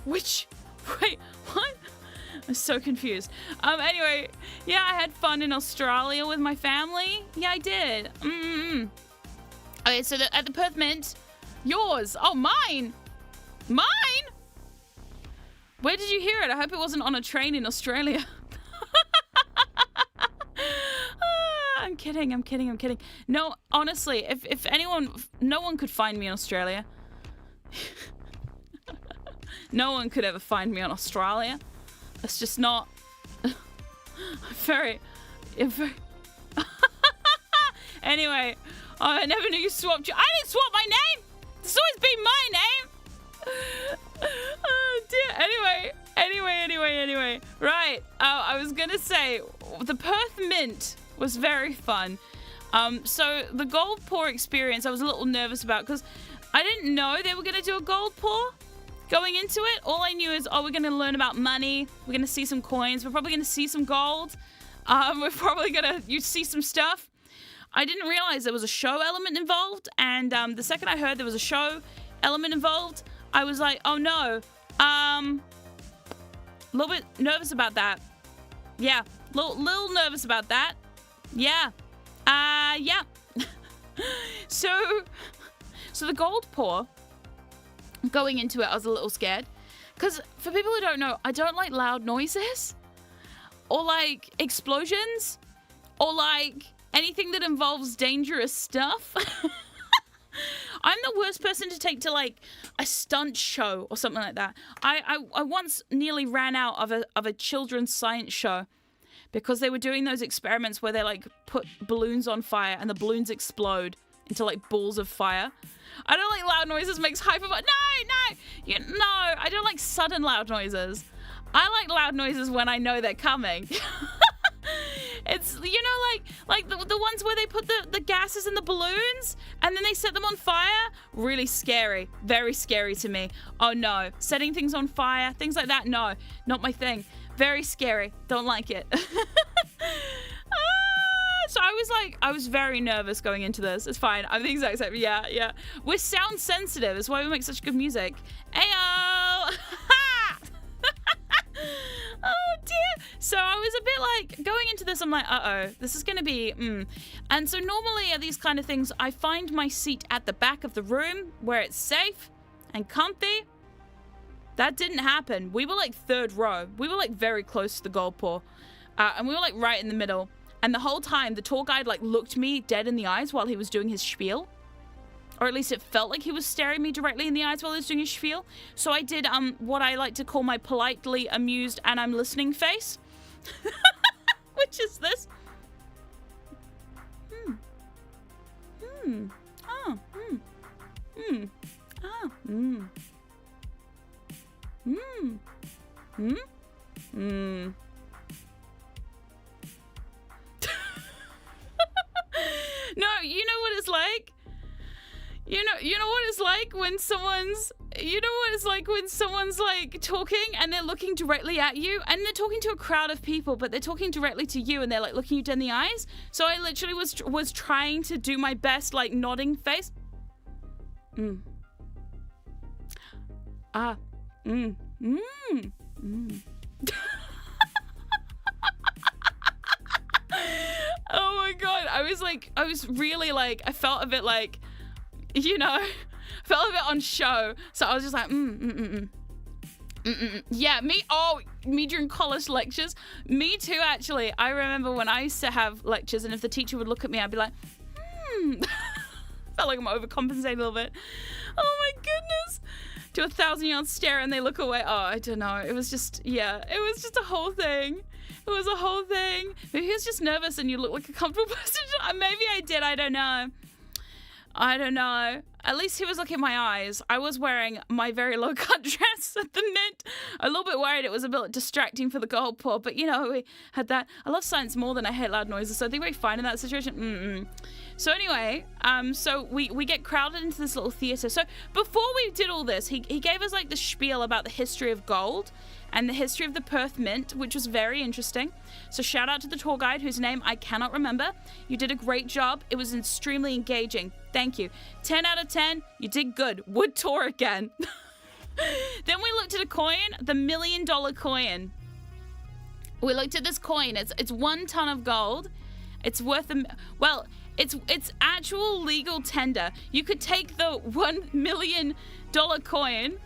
what? I'm so confused. Anyway, yeah, I had fun in Australia with my family. Yeah, I did. Okay, so at the Perth Mint, yours. Oh, mine. Mine? Where did you hear it? I hope it wasn't on a train in Australia. I'm kidding. No, honestly, if anyone, no one could find me in Australia. No one could ever find me in Australia. It's just not very. Anyway, I never knew you swapped. I didn't swap my name. It's always been my name. Oh dear. Anyway. Right. I was gonna say the Perth Mint was very fun. So the gold pour experience I was a little nervous about because I didn't know they were gonna do a gold pour. Going into it, all I knew is, oh, we're going to learn about money. We're going to see some coins. We're probably going to see some gold. We're probably going to see some stuff. I didn't realize there was a show element involved. And the second I heard there was a show element involved, I was like, oh no. A little bit nervous about that. Yeah, little nervous about that. Yeah. Yeah. So the gold pour... Going into it, I was a little scared. Because for people who don't know, I don't like loud noises. Or like explosions. Or like anything that involves dangerous stuff. I'm the worst person to take to like a stunt show or something like that. I once nearly ran out of a children's science show. Because they were doing those experiments where they like put balloons on fire and the balloons explode into like balls of fire. I don't like loud noises. Makes hyper. No. I don't like sudden loud noises. I like loud noises when I know they're coming. It's, you know, like the ones where they put the gases in the balloons and then they set them on fire. Really scary. Very scary to me. Oh no. Setting things on fire. Things like that. No. Not my thing. Very scary. Don't like it. So I was very nervous going into this. It's fine. I'm the exact same. Yeah. We're sound sensitive. That's why we make such good music. Ayo! Oh dear. So I was a bit like, going into this, I'm like, uh-oh, this is going to be, And so normally at these kind of things, I find my seat at the back of the room where it's safe and comfy. That didn't happen. We were like third row. We were like very close to the gold pour. And we were like right in the middle. And the whole time, the tour guide like looked me dead in the eyes while he was doing his spiel. Or at least it felt like he was staring me directly in the eyes while he was doing his spiel. So I did what I like to call my politely amused and I'm listening face. Which is this. No, you know what it's like? You know what it's like when someone's you know what it's like when someone's like talking and they're looking directly at you, and they're talking to a crowd of people, but they're talking directly to you and they're like looking you dead in the eyes. So I literally was trying to do my best, like nodding face. Oh my god, I was really like, I felt a bit like, you know, felt a bit on show. So I was just like, yeah, me during college lectures. Me too, actually. I remember when I used to have lectures, and if the teacher would look at me, I'd be like, Felt like I'm overcompensating a little bit. Oh my goodness. Do a 1,000-yard stare and they look away. Oh, I don't know. It was just, yeah, it was just a whole thing. It was a whole thing. Maybe he was just nervous and you look like a comfortable person. Maybe I did. I don't know. I don't know. At least he was looking at my eyes. I was wearing my very low-cut dress at the Mint. A little bit worried it was a bit distracting for the gold pour, but you know, we had that. I love silence more than I hate loud noises, so I think we're fine in that situation. So anyway, so we get crowded into this little theater. So before we did all this, he gave us like the spiel about the history of gold and the history of the Perth Mint, which was very interesting. So shout out to the tour guide, whose name I cannot remember. You did a great job. It was extremely engaging. Thank you. 10 out of 10. You did good. Would tour again. Then we looked at a coin, the $1 million coin. We looked at this coin. It's 1 ton of gold. It's worth it's actual legal tender. You could take the $1 million coin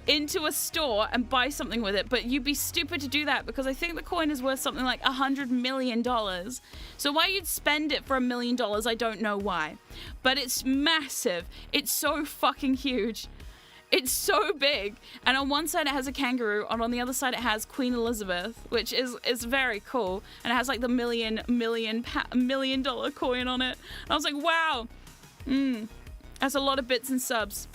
into a store and buy something with it, but you'd be stupid to do that because I think the coin is worth something like $100 million. So why you'd spend it for $1 million, I don't know why. But it's massive. It's so fucking huge. It's so big. And on one side it has a kangaroo, and on the other side it has Queen Elizabeth, which is very cool. And it has like the $1 million coin on it. And I was like, wow. That's a lot of bits and subs.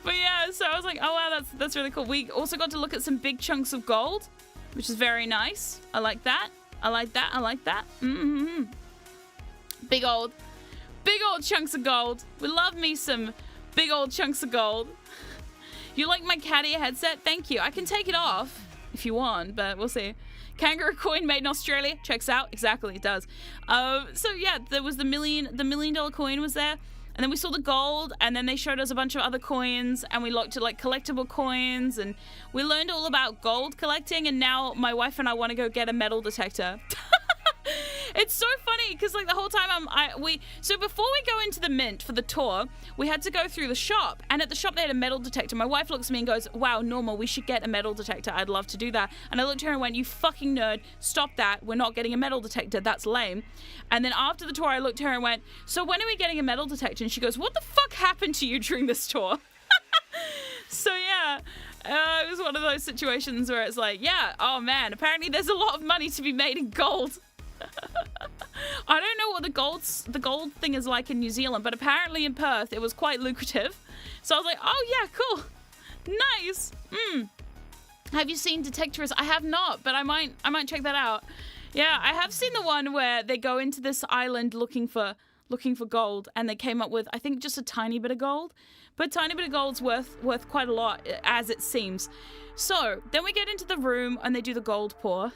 But yeah, so I was like, oh wow, that's really cool. We also got to look at some big chunks of gold, which is very nice. I like that. I like that. I like that. Big old chunks of gold. We love me some big old chunks of gold. You like my cat ear headset? Thank you. I can take it off if you want, but we'll see. Kangaroo coin made in Australia. Checks out. Exactly, it does. So yeah, there was the $1 million coin was there. And then we saw the gold, and then they showed us a bunch of other coins, and we looked at like collectible coins, and we learned all about gold collecting, and now my wife and I want to go get a metal detector. It's so funny because like the whole time so before we go into the Mint for the tour, we had to go through the shop, and at the shop they had a metal detector. My wife looks at me and goes, wow, Norma, we should get a metal detector. I'd love to do that. And I looked at her and went, you fucking nerd, stop that. We're not getting a metal detector. That's lame. And then after the tour, I looked at her and went, so when are we getting a metal detector? And she goes, what the fuck happened to you during this tour? So yeah, it was one of those situations where it's like, yeah, oh man, apparently there's a lot of money to be made in gold. I don't know what the gold thing is like in New Zealand, but apparently in Perth it was quite lucrative. So I was like, oh yeah, cool, nice. Have you seen Detectorist? I have not, but I might check that out. Yeah, I have seen the one where they go into this island looking for gold, and they came up with, I think, just a tiny bit of gold, but a tiny bit of gold's worth quite a lot, as it seems. So then we get into the room and they do the gold pour.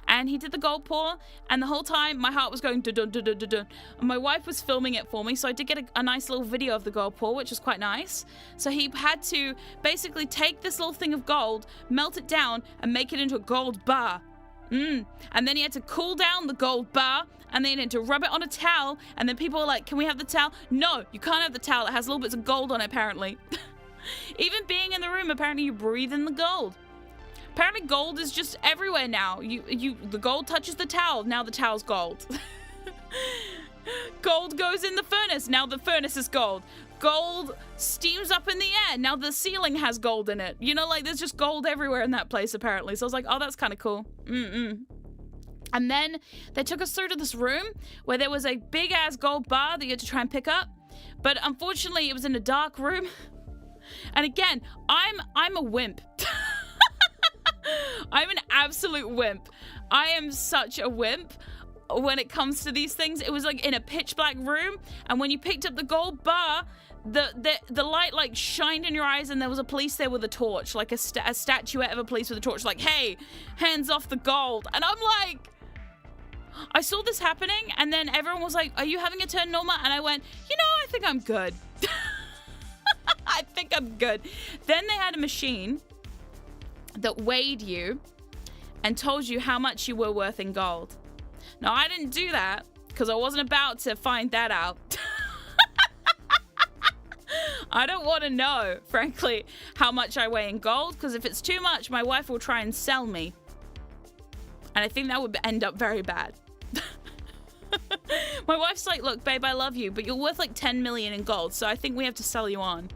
And he did the gold pour, and the whole time my heart was going dun dun dun dun dun. And my wife was filming it for me, so I did get a nice little video of the gold pour, which was quite nice. So he had to basically take this little thing of gold, melt it down, and make it into a gold bar. And then he had to cool down the gold bar, and then he had to rub it on a towel, and then people were like, can we have the towel? No, you can't have the towel. It has little bits of gold on it, apparently. Even being in the room, apparently you breathe in the gold. Apparently gold is just everywhere now. The gold touches the towel, now the towel's gold. Gold goes in the furnace, now the furnace is gold. Gold steams up in the air, now the ceiling has gold in it. You know, like there's just gold everywhere in that place apparently. So I was like, oh, that's kind of cool. And then they took us through to this room where there was a big ass gold bar that you had to try and pick up. But unfortunately it was in a dark room. And again, I'm a wimp. I'm an absolute wimp. I am such a wimp when it comes to these things. It was like in a pitch black room, and when you picked up the gold bar, the light like shined in your eyes, and there was a police there with a torch, like a statuette of a police with a torch, like, hey, hands off the gold. And I'm like, I saw this happening, and then everyone was like, are you having a turn, Norma? And I went, I think I'm good. I think I'm good. Then they had a machine that weighed you and told you how much you were worth in gold. Now, I didn't do that because I wasn't about to find that out. I don't want to know, frankly, how much I weigh in gold, because if it's too much, my wife will try and sell me. And I think that would end up very bad. My wife's like, look, babe, I love you, but you're worth like 10 million in gold, so I think we have to sell you on.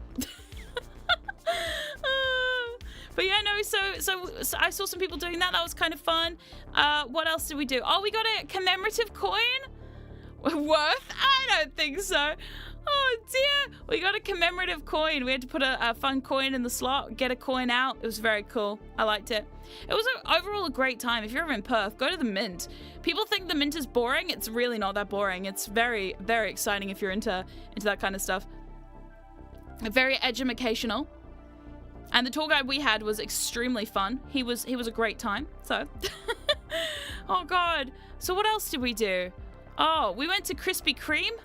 But yeah, no, so I saw some people doing that. That was kind of fun. What else did we do? Oh, we got a commemorative coin? Worth? I don't think so. Oh dear, we got a commemorative coin. We had to put a fun coin in the slot, get a coin out. It was very cool. I liked it. It was overall a great time. If you're ever in Perth, go to the Mint. People think the Mint is boring. It's really not that boring. It's very, very exciting if you're into that kind of stuff. Very educational. And the tour guide we had was extremely fun. He was a great time. So, oh god. So what else did we do? Oh, we went to Krispy Kreme.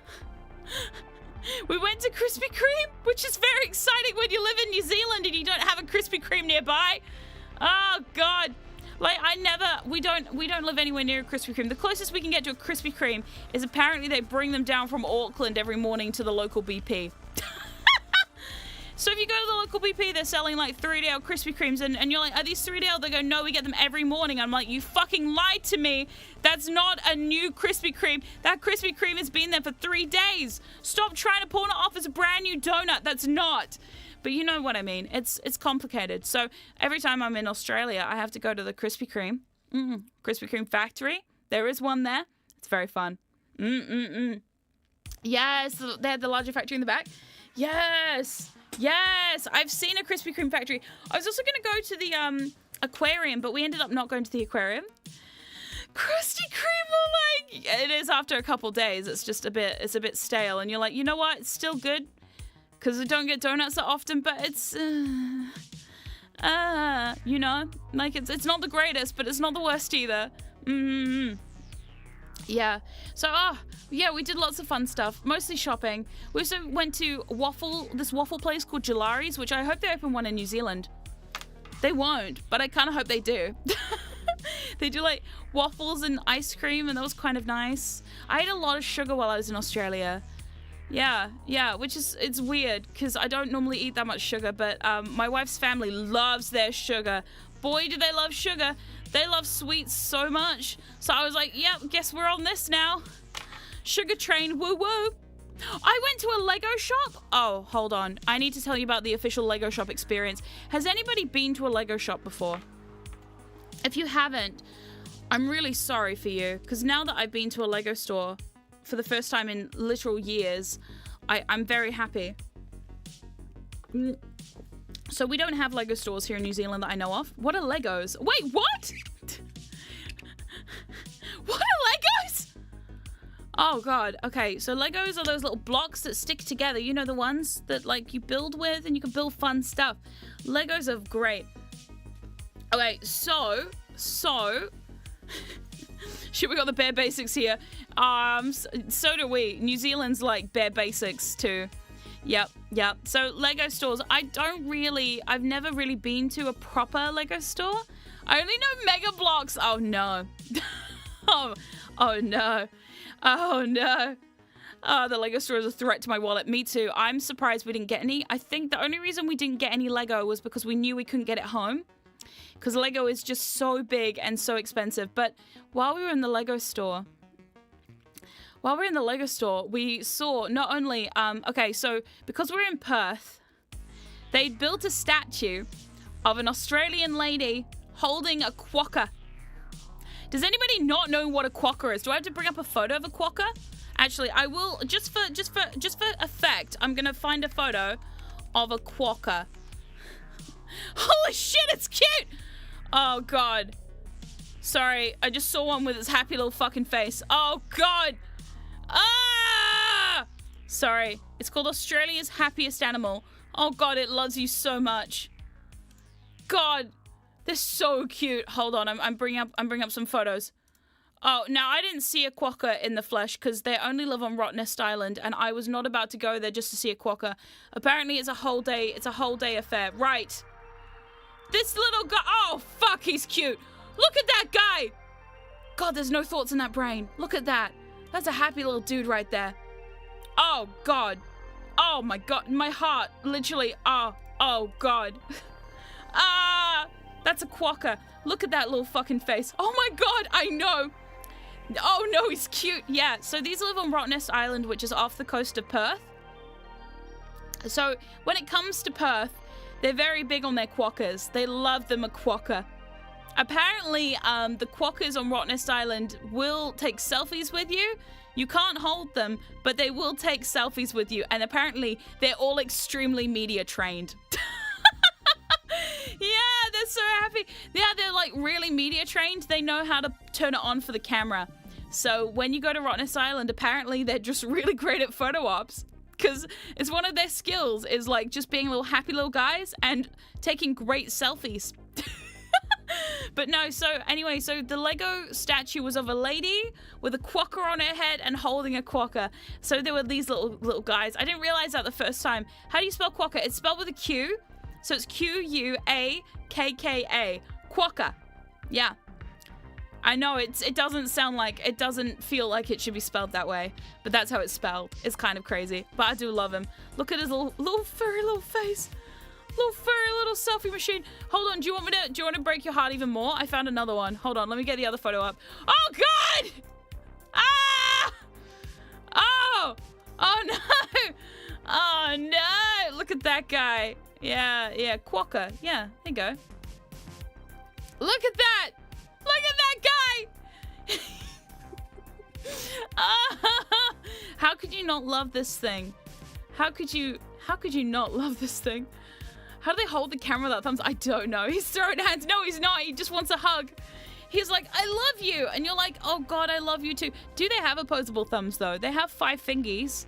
We went to Krispy Kreme, which is very exciting when you live in New Zealand and you don't have a Krispy Kreme nearby. Oh god. Like we don't live anywhere near a Krispy Kreme. The closest we can get to a Krispy Kreme is apparently they bring them down from Auckland every morning to the local BP. So if you go to the local BP, they're selling like 3-day-old Krispy Kremes, and you're like, are these 3-day-old? They go, no, we get them every morning. I'm like, you fucking lied to me. That's not a new Krispy Kreme. That Krispy Kreme has been there for 3 days. Stop trying to pawn it off as a brand new donut. That's not. But you know what I mean. It's complicated. So every time I'm in Australia, I have to go to the Krispy Kreme. Krispy Kreme factory. There is one there. It's very fun. Yes, they had the larger factory in the back. Yes. Yes, I've seen a Krispy Kreme factory. I was also going to go to the aquarium, but we ended up not going to the aquarium. Krispy Kreme, like, it is after a couple days. It's just a bit stale, and you're like, you know what? It's still good because I don't get donuts that often, but it's like it's not the greatest, but it's not the worst either. Yeah. So, we did lots of fun stuff, mostly shopping. We also went to this waffle place called Gelari's, which I hope they open one in New Zealand. They won't, but I kind of hope they do. They do like waffles and ice cream, and that was kind of nice. I ate a lot of sugar while I was in Australia. Yeah, which is, it's weird because I don't normally eat that much sugar, but my wife's family loves their sugar. Boy, do they love sugar. They love sweets so much. So I was like, yep, guess we're on this now. Sugar train, woo woo. I went to a Lego shop. Oh, hold on. I need to tell you about the official Lego shop experience. Has anybody been to a Lego shop before? If you haven't, I'm really sorry for you, because now that I've been to a Lego store for the first time in literal years, I'm very happy. So we don't have Lego stores here in New Zealand that I know of. What are Legos? Wait, what? What are Legos? Oh god, okay, so Legos are those little blocks that stick together. You know, the ones that like you build with and you can build fun stuff. Legos are great. Okay, so shit, we got the bare basics here. So do we. New Zealand's like bare basics too. Yep. So Lego stores, I've never really been to a proper Lego store. I only know Mega Bloks. Oh no. oh no. Oh no. Oh, the Lego store is a threat to my wallet. Me too. I'm surprised we didn't get any. I think the only reason we didn't get any Lego was because we knew we couldn't get it home. Because Lego is just so big and so expensive. But while we were in the Lego store, we saw not only, so because we're in Perth, they built a statue of an Australian lady holding a quokka. Does anybody not know what a quokka is? Do I have to bring up a photo of a quokka? Actually, I will, just for effect, I'm going to find a photo of a quokka. Holy shit, it's cute! Oh, God. Sorry, I just saw one with its happy little fucking face. Oh, God. Ah! Sorry. It's called Australia's happiest animal. Oh god, it loves you so much. God, they're so cute. Hold on, I'm bringing up some photos. Oh, now I didn't see a quokka in the flesh because they only live on Rottnest Island, and I was not about to go there just to see a quokka. Apparently, it's a whole day affair. Right. This little guy. Oh fuck, he's cute. Look at that guy. God, there's no thoughts in that brain. Look at that. That's a happy little dude right there. Oh god. Oh my god, my heart literally. Oh god. That's a quokka. Look at that little fucking face. Oh my god, I know. Oh no, he's cute. Yeah, so these live on Rottnest Island, which is off the coast of Perth. So when it comes to Perth, they're very big on their quokkas. They love them a quokka. Apparently, the quokkas on Rottnest Island will take selfies with you. You can't hold them, but they will take selfies with you. And apparently, they're all extremely media trained. Yeah, they're so happy. Yeah, they're like really media trained. They know how to turn it on for the camera. So when you go to Rottnest Island, apparently they're just really great at photo ops. Because it's one of their skills is like just being little happy little guys and taking great selfies. But no, so anyway, so the Lego statue was of a lady with a quokka on her head and holding a quokka. So there were these little guys. I didn't realize that the first time. How do you spell quokka? It's spelled with a Q. So it's Quakka. Quokka. Yeah. I know it doesn't feel like it should be spelled that way, but that's how it's spelled. It's kind of crazy, but I do love him. Look at his little furry little face. Little furry little selfie machine. Hold on, do you want to break your heart even more? I found another one. Hold on, let me get the other photo up. Oh god! Ah! Oh! Oh no! Oh no! Look at that guy. Yeah, quokka. Yeah, there you go. Look at that! Look at that guy! How could you not love this thing? How could you not love this thing? How do they hold the camera without thumbs? I don't know. He's throwing hands. No, he's not. He just wants a hug. He's like, I love you. And you're like, oh god, I love you too. Do they have opposable thumbs though? They have 5 fingies.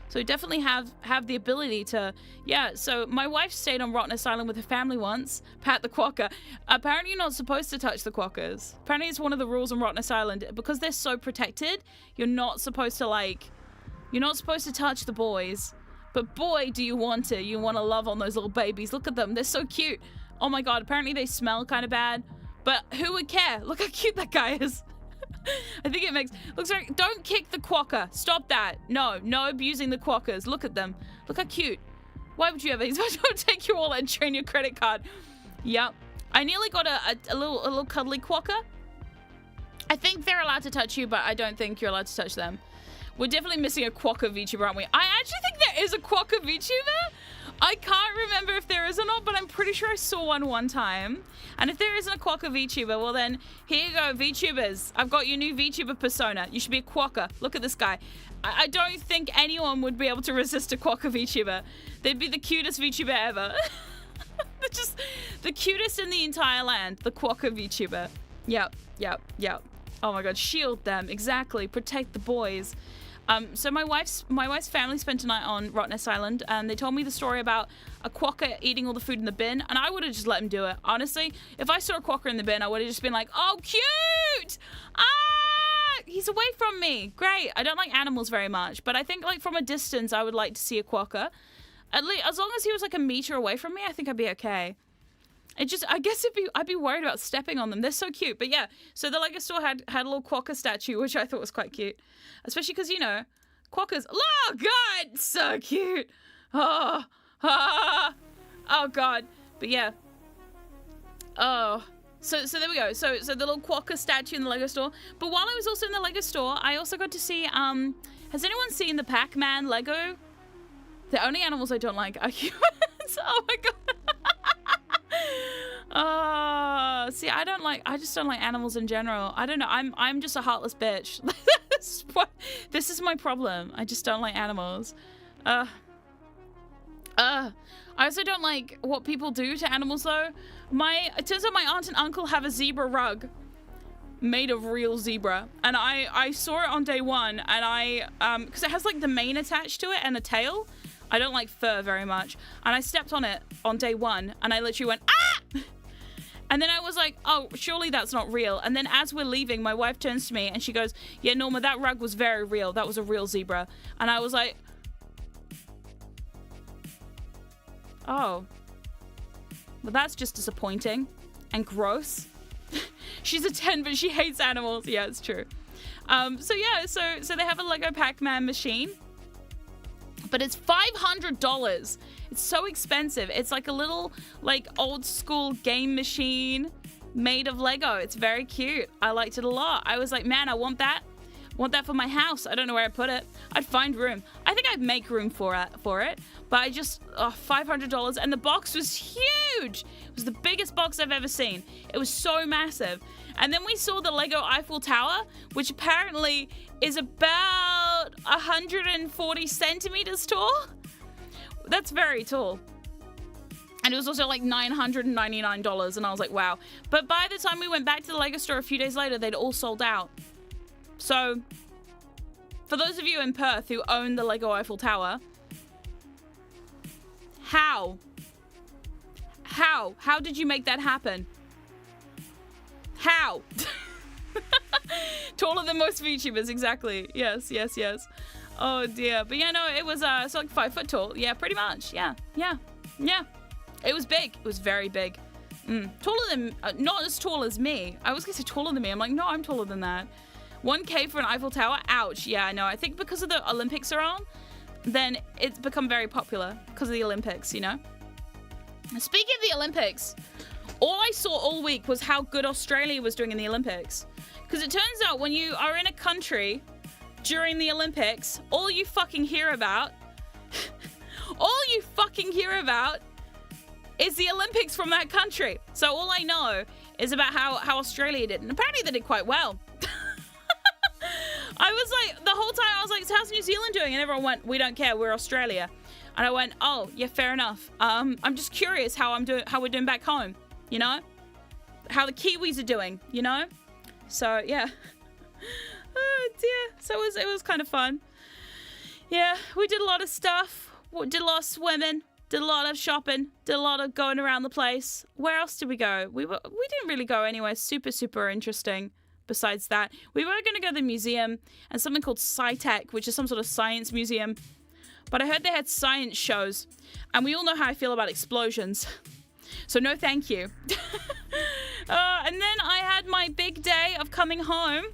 So definitely have the ability to, yeah. So my wife stayed on Rottnest Island with her family once. Pat the quokka. Apparently you're not supposed to touch the quokkas. Apparently it's one of the rules on Rottnest Island. Because they're so protected, you're not supposed to touch the boys. But boy, do you want to. You want to love on those little babies. Look at them. They're so cute. Oh my god, apparently they smell kind of bad. But who would care? Look how cute that guy is. I think it looks like, don't kick the quokka. Stop that. No abusing the quokkas. Look at them. Look how cute. Why would you ever? He's about to take your wallet and drain your credit card. Yep. I nearly got a little cuddly quokka. I think they're allowed to touch you, but I don't think you're allowed to touch them. We're definitely missing a quokka VTuber, aren't we? I actually think there is a quokka VTuber. I can't remember if there is or not, but I'm pretty sure I saw one time. And if there isn't a quokka VTuber, well then, here you go, VTubers. I've got your new VTuber persona. You should be a quokka. Look at this guy. I don't think anyone would be able to resist a quokka VTuber. They'd be the cutest VTuber ever. They're just the cutest in the entire land. The quokka VTuber. Yep. Oh my god, shield them. Exactly. Protect the boys. So my wife's family spent a night on Rottnest Island, and they told me the story about a quokka eating all the food in the bin, and I would have just let him do it. Honestly, if I saw a quokka in the bin, I would have just been like, oh, cute! He's away from me. Great. I don't like animals very much, but I think like from a distance, I would like to see a quokka. At least, as long as he was like a meter away from me, I think I'd be okay. I guess I'd be worried about stepping on them. They're so cute. But yeah, so the Lego store had a little quokka statue, which I thought was quite cute. Especially because, you know, quokkas. Oh, God, so cute. Oh God. But yeah. Oh. So there we go. So the little quokka statue in the Lego store. But while I was also in the Lego store, I also got to see, has anyone seen the Pac-Man Lego? The only animals I don't like are humans. Oh my God. See, I just don't like animals in general. I don't know. I'm just a heartless bitch. This is my problem. I just don't like animals. I also don't like what people do to animals though. It turns out my aunt and uncle have a zebra rug. made of real zebra. And I saw it on day one, and because it has like the mane attached to it and a tail. I don't like fur very much. And I stepped on it on day one, and I literally went, ah! And then I was like, oh, surely that's not real. And then as we're leaving, my wife turns to me and she goes, yeah, Norma, that rug was very real. That was a real zebra. And I was like, oh, well, that's just disappointing and gross. She's a 10, but she hates animals. Yeah, it's true. So they have a Lego Pac-Man machine, but it's $500. It's so expensive. It's like a little, like, old school game machine made of Lego. It's very cute. I liked it a lot. I was like, man, I want that. Want that for my house. I don't know where I'd put it. I'd find room. I think I'd make room for it. But I just, $500. And the box was huge. It was the biggest box I've ever seen. It was so massive. And then we saw the Lego Eiffel Tower, which apparently is about 140 centimeters tall. That's very tall. And it was also like $999. And I was like, wow. But by the time we went back to the Lego store a few days later, they'd all sold out. So, for those of you in Perth who own the Lego Eiffel Tower, how did you make that happen? How? Taller than most VTubers, exactly. Yes. Oh dear. But yeah, no, it was so like 5 foot tall. Yeah, pretty much. Yeah. It was big. It was very big. Taller than, not as tall as me. I was gonna say taller than me. I'm like, no, I'm taller than that. 1K for an Eiffel Tower? Ouch. Yeah, I know. I think because of the Olympics are on, then it's become very popular because of the Olympics, you know? Speaking of the Olympics, all I saw all week was how good Australia was doing in the Olympics. Because it turns out when you are in a country during the Olympics, all you fucking hear about is the Olympics from that country. So all I know is about how Australia did. And apparently they did quite well. I was like, the whole time I was like, so how's New Zealand doing? And everyone went, we don't care, we're Australia. And I went, oh, yeah, fair enough. I'm just curious how we're doing back home, you know? How the Kiwis are doing, you know? So, yeah. Oh, dear. So it was kind of fun. Yeah, we did a lot of stuff. Did a lot of swimming. Did a lot of shopping. Did a lot of going around the place. Where else did we go? We didn't really go anywhere super, super interesting. Besides that, we were going to go to the museum and something called SciTech, which is some sort of science museum. But I heard they had science shows, and we all know how I feel about explosions. So no thank you. And then I had my big day of coming home.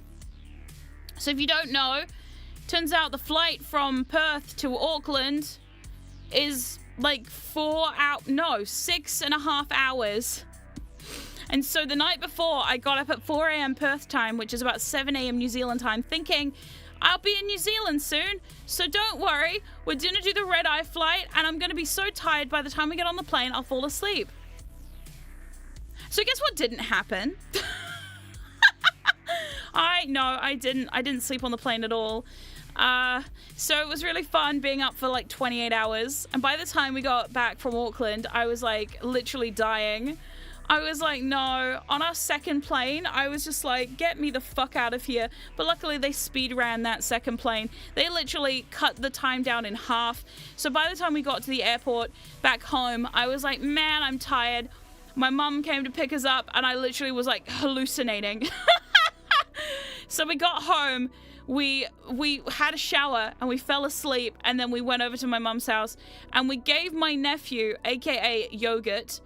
So if you don't know, turns out the flight from Perth to Auckland is like 6.5 hours. And so the night before, I got up at 4 a.m. Perth time, which is about 7 a.m. New Zealand time, thinking, I'll be in New Zealand soon, so don't worry, we're going to do the red-eye flight, and I'm going to be so tired by the time we get on the plane, I'll fall asleep. So guess what didn't happen? I didn't sleep on the plane at all. So it was really fun being up for like 28 hours, and by the time we got back from Auckland, I was like literally dying. I was like, no. On our second plane, I was just like, get me the fuck out of here. But luckily, they speed ran that second plane. They literally cut the time down in half. So by the time we got to the airport back home, I was like, man, I'm tired. My mum came to pick us up, and I literally was like hallucinating. So we got home. We had a shower, and we fell asleep, and then we went over to my mum's house, and we gave my nephew, aka Yogurt.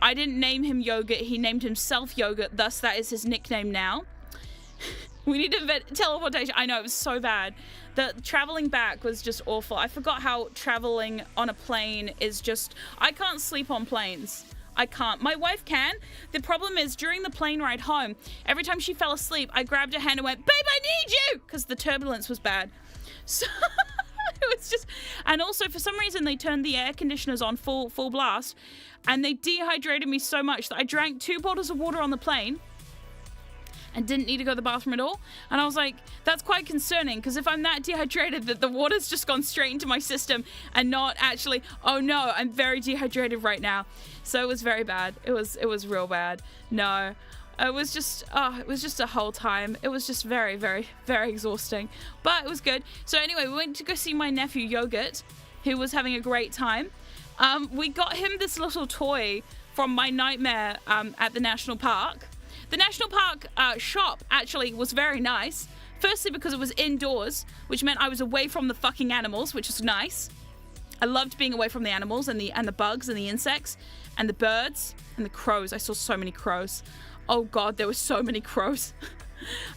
I didn't name him Yogurt, he named himself Yogurt, thus that is his nickname now. We need to invent teleportation. I know, it was so bad. The traveling back was just awful. I forgot how traveling on a plane is just... I can't sleep on planes. I can't. My wife can. The problem is, during the plane ride home, every time she fell asleep, I grabbed her hand and went, babe, I need you! Because the turbulence was bad. So... It was just, and also for some reason they turned the air conditioners on full blast, and they dehydrated me so much that I drank 2 bottles of water on the plane and didn't need to go to the bathroom at all. And I was like, that's quite concerning, because if I'm that dehydrated that the water's just gone straight into my system and not actually, oh no, I'm very dehydrated right now. So it was very bad. It was real bad. No. it was just a whole time. It was just very, very, very exhausting, but it was good. So anyway, we went to go see my nephew Yogurt, who was having a great time. We got him this little toy from my nightmare at the national park. The national park shop actually was very nice. Firstly, because it was indoors, which meant I was away from the fucking animals, which was nice. I loved being away from the animals and the bugs and the insects and the birds and the crows. I saw so many crows. Oh God, there were so many crows.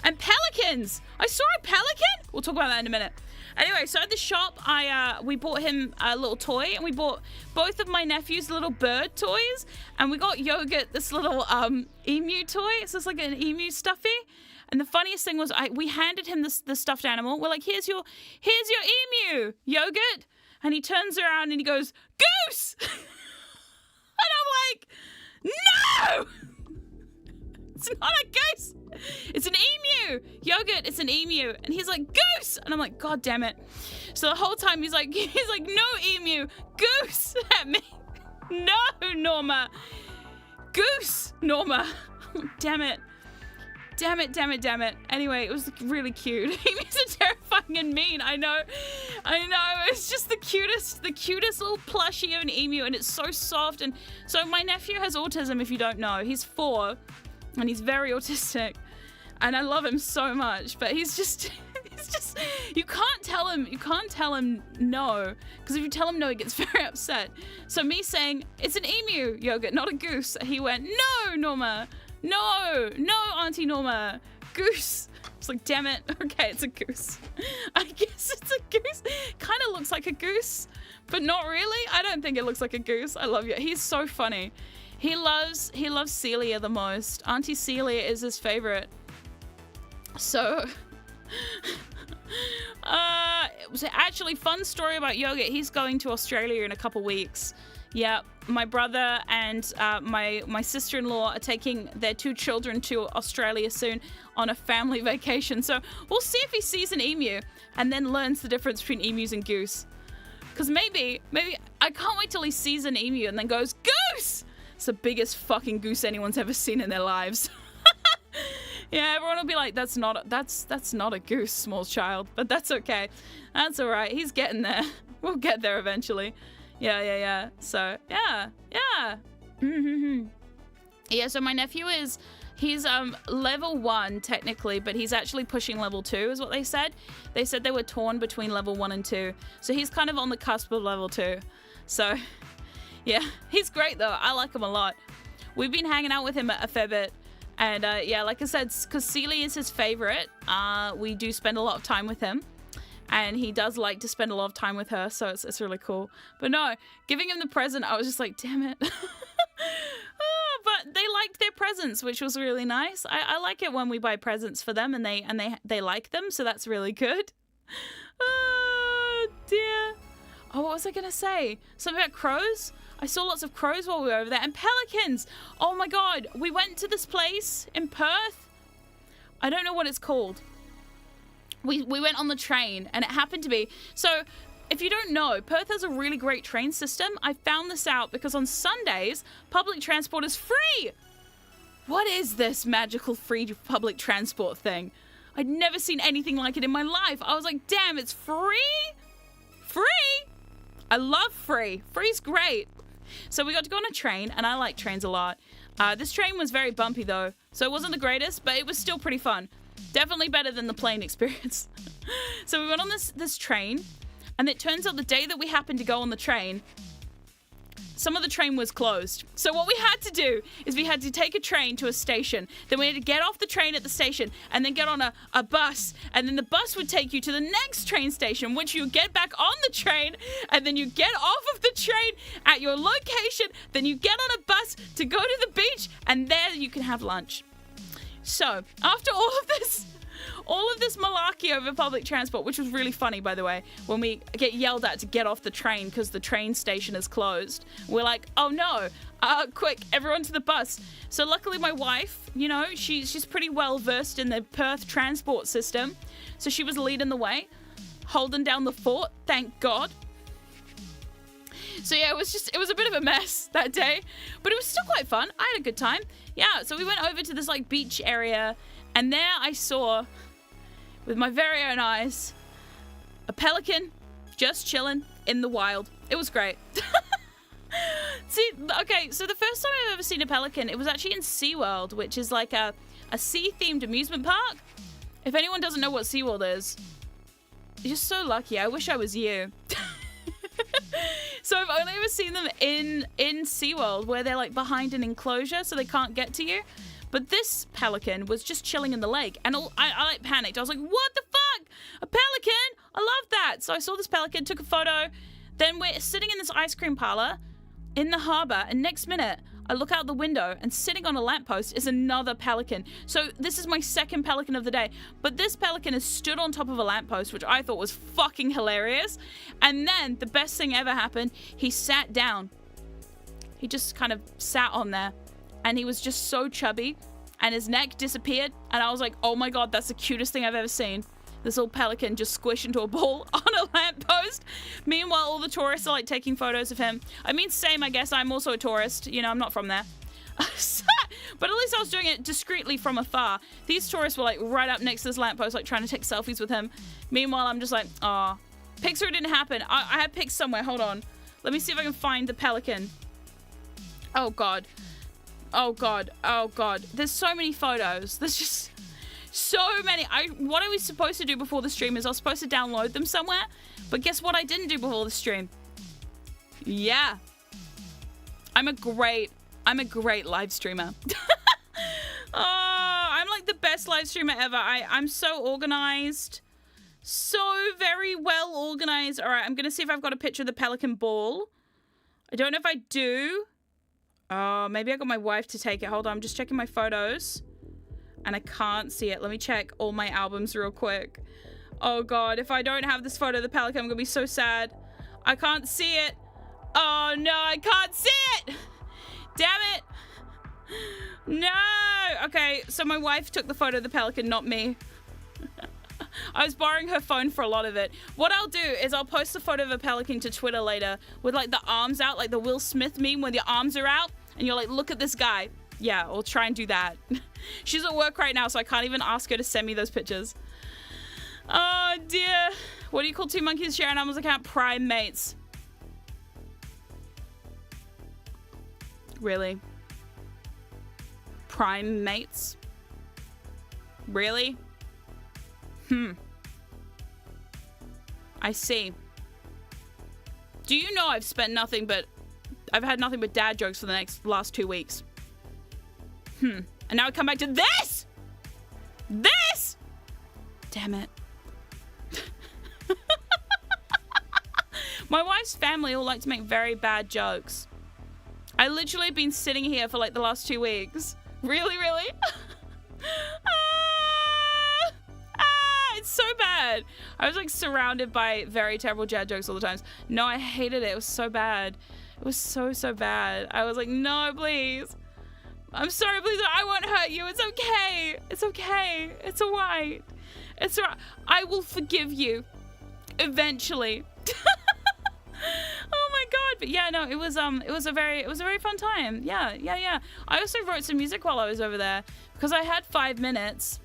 And pelicans! I saw a pelican! We'll talk about that in a minute. Anyway, so at the shop, we bought him a little toy, and we bought both of my nephews little bird toys, and we got Yogurt this little emu toy. So it's like an emu stuffy. And the funniest thing was we handed him the stuffed animal. We're like, here's your emu, Yogurt. And he turns around and he goes, goose! And I'm like, no! It's not a goose. It's an emu. Yogurt, it's an emu. And he's like, goose! And I'm like, God damn it. So the whole time he's like, no emu, goose at me. No, Norma. Goose, Norma. Damn it. Damn it. Anyway, it was really cute. Emus are terrifying and mean. I know. It's just the cutest little plushie of an emu, and it's so soft. And so my nephew has autism, if you don't know. He's 4, and he's very autistic. And I love him so much, but he's just you can't tell him no, because if you tell him no, he gets very upset. So me saying, it's an emu, Yogurt, not a goose, he went, no, Norma. No, Auntie Norma. Goose. It's like, damn it. Okay, it's a goose. I guess it's a goose. Kind of looks like a goose, but not really. I don't think it looks like a goose. I love you. He's so funny. He loves Celia the most. Auntie Celia is his favorite. So, it was actually fun story about Yogurt. He's going to Australia in a couple weeks. Yeah, my brother and my sister-in-law are taking their 2 children to Australia soon on a family vacation. So we'll see if he sees an emu and then learns the difference between emus and goose. Because maybe, I can't wait till he sees an emu and then goes, goose! It's the biggest fucking goose anyone's ever seen in their lives. Yeah, everyone will be like, that's not a goose, small child. But that's okay. That's all right. He's getting there. We'll get there eventually. Yeah. So, yeah. Yeah, so my nephew he's level 1 technically, but he's actually pushing level 2 is what they said. They said they were torn between level 1 and 2. So he's kind of on the cusp of level 2. So, yeah, he's great though. I like him a lot. We've been hanging out with him a fair bit. And yeah, like I said, because Celia is his favorite, we do spend a lot of time with him. And he does like to spend a lot of time with her, so it's really cool. But no, giving him the present, I was just like, damn it. But they liked their presents, which was really nice. I like it when we buy presents for them and they like them, so that's really good. Oh, dear. Oh, what was I going to say? Something about crows? I saw lots of crows while we were over there. And pelicans! Oh my God, we went to this place in Perth. I don't know what it's called. We went on the train, and it happened to be... So, if you don't know, Perth has a really great train system. I found this out because on Sundays, public transport is free! What is this magical free public transport thing? I'd never seen anything like it in my life. I was like, damn, it's free? Free? I love free. Free's great. So we got to go on a train, and I like trains a lot. This train was very bumpy, though, so it wasn't the greatest, but it was still pretty fun. Definitely better than the plane experience. So we went on this train, and it turns out the day that we happened to go on the train, some of the train was closed. So what we had to do is we had to take a train to a station. Then we had to get off the train at the station and then get on a bus. And then the bus would take you to the next train station, which you get back on the train. And then you get off of the train at your location. Then you get on a bus to go to the beach. And there you can have lunch. So after all of this malarkey over public transport, which was really funny, by the way, when we get yelled at to get off the train because the train station is closed. We're like, oh no, quick, everyone to the bus. So luckily my wife, you know, she's pretty well versed in the Perth transport system. So she was leading the way, holding down the fort, thank God. So yeah, it was a bit of a mess that day, but it was still quite fun. I had a good time. Yeah, so we went over to this like beach area, and there I saw, with my very own eyes, a pelican just chilling in the wild. It was great. See, okay, so the first time I've ever seen a pelican, it was actually in SeaWorld, which is like a sea-themed amusement park. If anyone doesn't know what SeaWorld is, you're just so lucky. I wish I was you. So I've only ever seen them in SeaWorld, where they're like behind an enclosure so they can't get to you. But this pelican was just chilling in the lake, and I like panicked. I was like, what the fuck? A pelican? I love that. So I saw this pelican, took a photo. Then we're sitting in this ice cream parlor in the harbor, and next minute I look out the window, and sitting on a lamppost is another pelican. So this is my second pelican of the day, but this pelican has stood on top of a lamppost, which I thought was fucking hilarious. And then the best thing ever happened. He sat down. He just kind of sat on there, and he was just so chubby, and his neck disappeared, and I was like, oh my god, that's the cutest thing I've ever seen. This little pelican just squished into a ball on a lamppost. Meanwhile, all the tourists are like taking photos of him. I mean, same, I guess. I'm also a tourist. You know, I'm not from there. But at least I was doing it discreetly from afar. These tourists were like right up next to this lamppost, like trying to take selfies with him. Meanwhile, I'm just like, aw. Pics didn't happen. I had pics somewhere. Hold on. Let me see if I can find the pelican. Oh, God. Oh, God. Oh, God. There's so many photos. There's just... so many. What I was supposed to do before the stream is I was supposed to download them somewhere, but guess what I didn't do before the stream? Yeah. I'm a great live streamer. Oh, I'm like the best live streamer ever. I'm so organized. So very well organized. All right, I'm going to see if I've got a picture of the pelican ball. I don't know if I do. Oh, maybe I got my wife to take it. Hold on, I'm just checking my photos. And I can't see it. Let me check all my albums real quick. Oh, God. If I don't have this photo of the pelican, I'm going to be so sad. I can't see it. Oh, no. I can't see it. Damn it. No. Okay. So my wife took the photo of the pelican, not me. I was borrowing her phone for a lot of it. What I'll do is I'll post a photo of a pelican to Twitter later with, like, the arms out, like the Will Smith meme where the arms are out. And you're like, look at this guy. Yeah, I'll try and do that. She's at work right now, so I can't even ask her to send me those pictures. Oh, dear. What do you call two monkeys share an Amazon account? Prime mates. Really? Prime mates? Really? I see. Do you know I've had nothing but dad jokes for the last 2 weeks? And now I come back to this! This! Damn it. My wife's family all like to make very bad jokes. I literally have been sitting here for like the last 2 weeks. Really, really? It's so bad. I was like surrounded by very terrible dad jokes all the time. No, I hated it. It was so bad. It was so, so bad. I was like, no, please. I'm sorry, please. I won't hurt you. It's okay. It's okay. It's all right. It's all right. I will forgive you. Eventually. Oh my god. But yeah, no, it was a very fun time. Yeah. I also wrote some music while I was over there because I had 5 minutes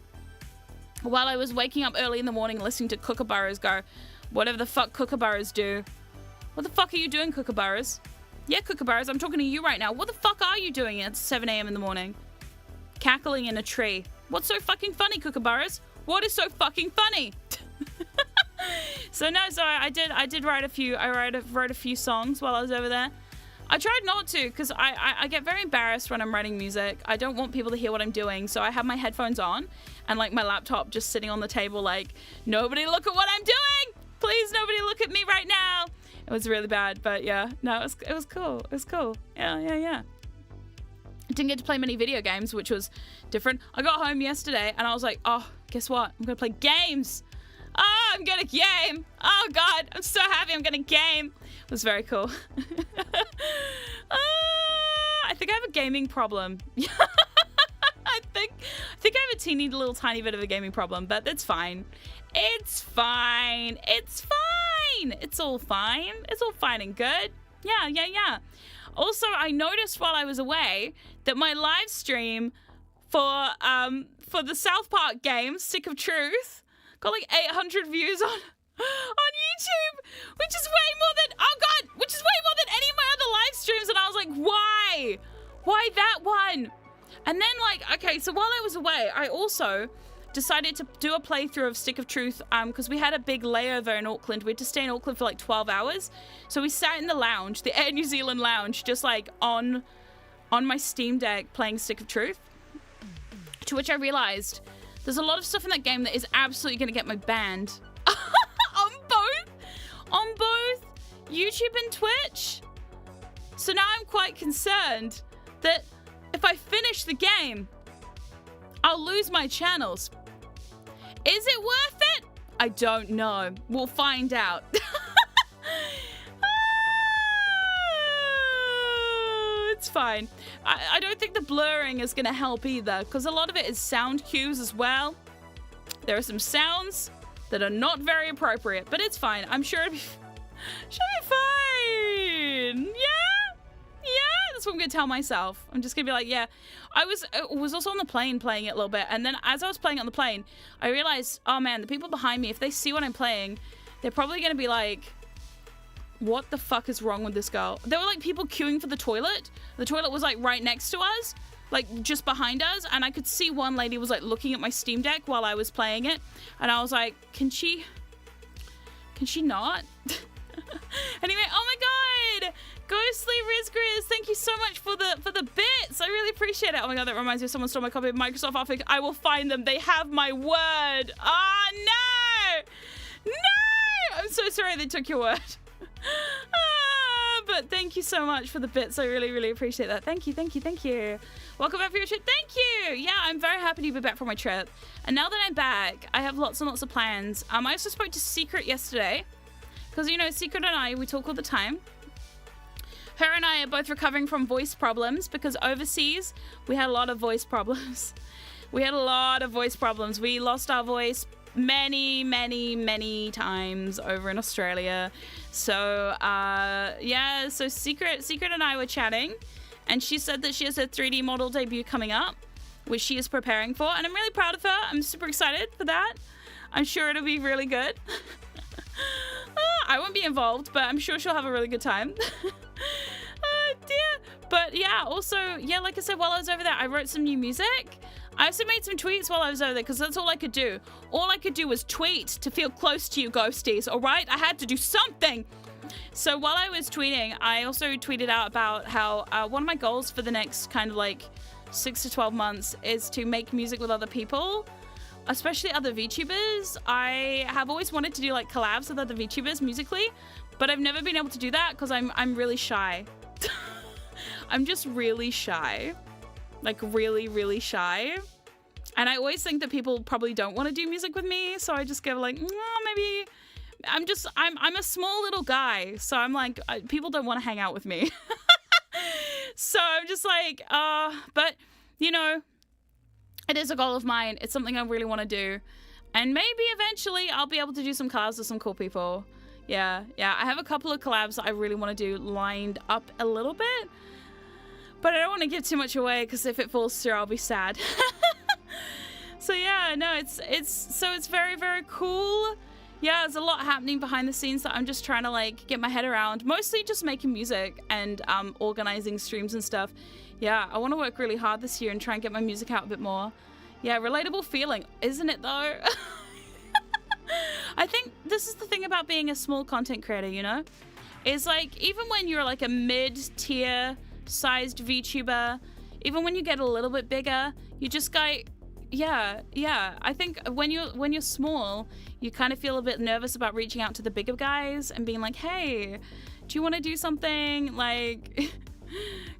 while I was waking up early in the morning listening to kookaburras go, whatever the fuck kookaburras do. What the fuck are you doing, kookaburras? Yeah, kookaburras, I'm talking to you right now. What the fuck are you doing at 7 a.m. in the morning? Cackling in a tree. What's so fucking funny, kookaburras? What is so fucking funny? So I did write a few. I wrote a few songs while I was over there. I tried not to because I get very embarrassed when I'm writing music. I don't want people to hear what I'm doing, so I have my headphones on and like my laptop just sitting on the table like, nobody look at what I'm doing! Please, nobody look at me right now! It was really bad, but yeah. No, it was cool. It was cool. Yeah. I didn't get to play many video games, which was different. I got home yesterday and I was like, oh, guess what? I'm going to play games. Oh, I'm going to game. Oh, God. I'm so happy I'm going to game. It was very cool. I think I have a gaming problem. I think I have a tiny bit of a gaming problem, but that's fine. It's fine. It's fine. It's all fine. It's all fine and good. Yeah. Also, I noticed while I was away that my live stream for the South Park game, Stick of Truth, got like 800 views on YouTube, which is way more than any of my other live streams. And I was like, why that one? And then okay, so while I was away, I also decided to do a playthrough of Stick of Truth because we had a big layover in Auckland. We had to stay in Auckland for like 12 hours. So we sat in the lounge, the Air New Zealand lounge, just like on my Steam Deck playing Stick of Truth. To which I realized there's a lot of stuff in that game that is absolutely going to get me banned. on both YouTube and Twitch. So now I'm quite concerned that if I finish the game, I'll lose my channels. Is it worth it? I don't know. We'll find out. It's fine. I don't think the blurring is going to help either, because a lot of it is sound cues as well. There are some sounds that are not very appropriate, but it's fine. I'm sure it'll be fine. Yeah, that's what I'm going to tell myself. I'm just going to be like, yeah. I was also on the plane playing it a little bit, and then as I was playing it on the plane, I realized, oh man, the people behind me, if they see what I'm playing, they're probably going to be like, what the fuck is wrong with this girl? There were like people queuing for the toilet. The toilet was like right next to us, like just behind us, and I could see one lady was like looking at my Steam Deck while I was playing it, and I was like, can she not? Anyway, oh my god, Ghostly Rizgriz, thank you so much for the bits. I really appreciate it. Oh my god, that reminds me of someone stole my copy of Microsoft Office. I will find them. They have my word. Ah, no, I'm so sorry they took your word. But thank you so much for the bits. I really, really appreciate that. Thank you. Welcome back for your trip. Thank you. Yeah, I'm very happy to be back from my trip. And now that I'm back, I have lots and lots of plans. I also spoke to Secret yesterday. Because, you know, Secret and I, we talk all the time. Her and I are both recovering from voice problems because overseas, we had a lot of voice problems. We lost our voice many times over in Australia. So so Secret and I were chatting, and she said that she has a 3D model debut coming up, which she is preparing for, and I'm really proud of her. I'm super excited for that. I'm sure it'll be really good. I won't be involved, but I'm sure she'll have a really good time. Oh dear. But yeah, also, yeah, like I said, while I was over there, I wrote some new music. I also made some tweets while I was over there because that's all I could do. All I could do was tweet to feel close to you, ghosties, all right? I had to do something. So while I was tweeting, I also tweeted out about how one of my goals for the next kind of like 6 to 12 months is to make music with other people, especially other VTubers. I have always wanted to do like collabs with other VTubers musically, but I've never been able to do that because I'm really shy. I'm just really shy. Like really shy. And I always think that people probably don't want to do music with me, so I just go like, maybe I'm a small little guy, so I'm like, people don't want to hang out with me. So I'm just like, but you know, it is a goal of mine. It's something I really want to do, and maybe eventually I'll be able to do some collabs with some cool people. Yeah, I have a couple of collabs that I really want to do lined up a little bit, but I don't want to give too much away because if it falls through, I'll be sad. So yeah, no, it's very cool. Yeah, there's a lot happening behind the scenes that I'm just trying to like get my head around. Mostly just making music and organizing streams and stuff. Yeah, I want to work really hard this year and try and get my music out a bit more. Yeah, relatable feeling, isn't it though? I think this is the thing about being a small content creator, you know? Is like, even when you're like a mid-tier sized VTuber, even when you get a little bit bigger, you just go, yeah. I think when you're small, you kind of feel a bit nervous about reaching out to the bigger guys and being like, hey, do you want to do something? Like,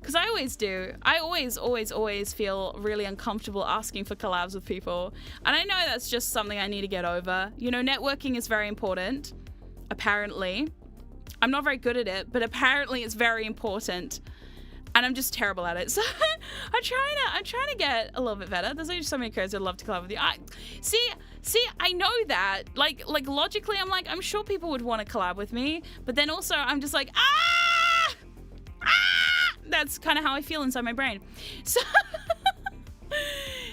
because I always do. I always feel really uncomfortable asking for collabs with people. And I know that's just something I need to get over. You know, networking is very important, apparently. I'm not very good at it, but apparently it's very important. And I'm just terrible at it. So I'm trying to get a little bit better. There's just so many creators I'd love to collab with you. See, I know that. Like logically, I'm like, I'm sure people would want to collab with me. But then also, I'm just like, That's kind of how I feel inside my brain. So,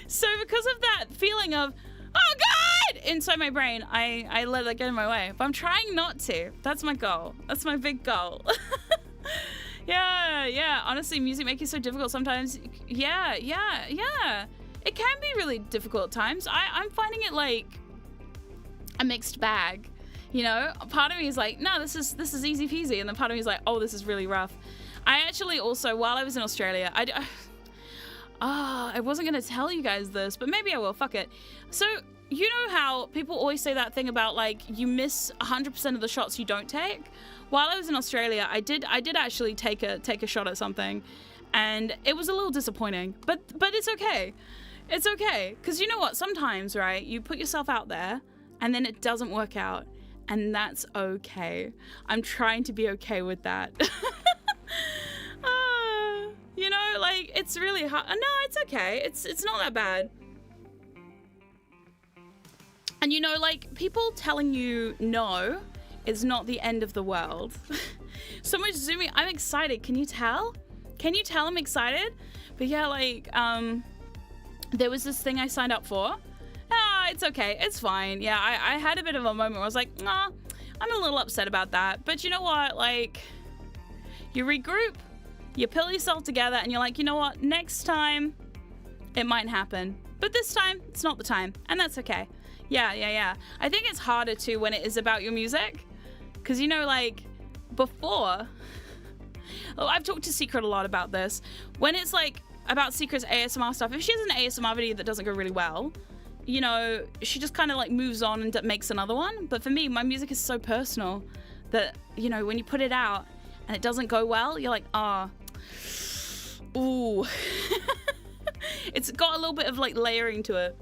so because of that feeling of, oh God, inside my brain, I let that get in my way. But I'm trying not to. That's my goal. That's my big goal. Yeah. Honestly, music making is so difficult sometimes. Yeah. It can be really difficult at times. I'm finding it like a mixed bag. You know, part of me is like, no, this is easy peasy, and then part of me is like, oh, this is really rough. I actually also, while I was in Australia, I wasn't going to tell you guys this, but maybe I will, fuck it. So, you know how people always say that thing about, like, you miss 100% of the shots you don't take? While I was in Australia, I did actually take a shot at something, and it was a little disappointing, but it's okay. It's okay, because you know what? Sometimes, right, you put yourself out there, and then it doesn't work out, and that's okay. I'm trying to be okay with that. You know, like, it's really hard. No, it's okay. It's not that bad. And you know, like, people telling you no is not the end of the world. So much zooming. I'm excited. Can you tell? Can you tell I'm excited? But yeah, like, there was this thing I signed up for. It's okay. It's fine. Yeah, I had a bit of a moment where I was like, nah, I'm a little upset about that. But you know what? Like, you regroup, you pull yourself together, and you're like, you know what? Next time, it might happen. But this time, it's not the time. And that's okay. Yeah. I think it's harder, too, when it is about your music. Because, you know, like, before... Oh, I've talked to Secret a lot about this. When it's, like, about Secret's ASMR stuff, if she has an ASMR video that doesn't go really well, you know, she just kind of, like, moves on and makes another one. But for me, my music is so personal that, you know, when you put it out and it doesn't go well, you're like, ooh. It's got a little bit of, like, layering to it.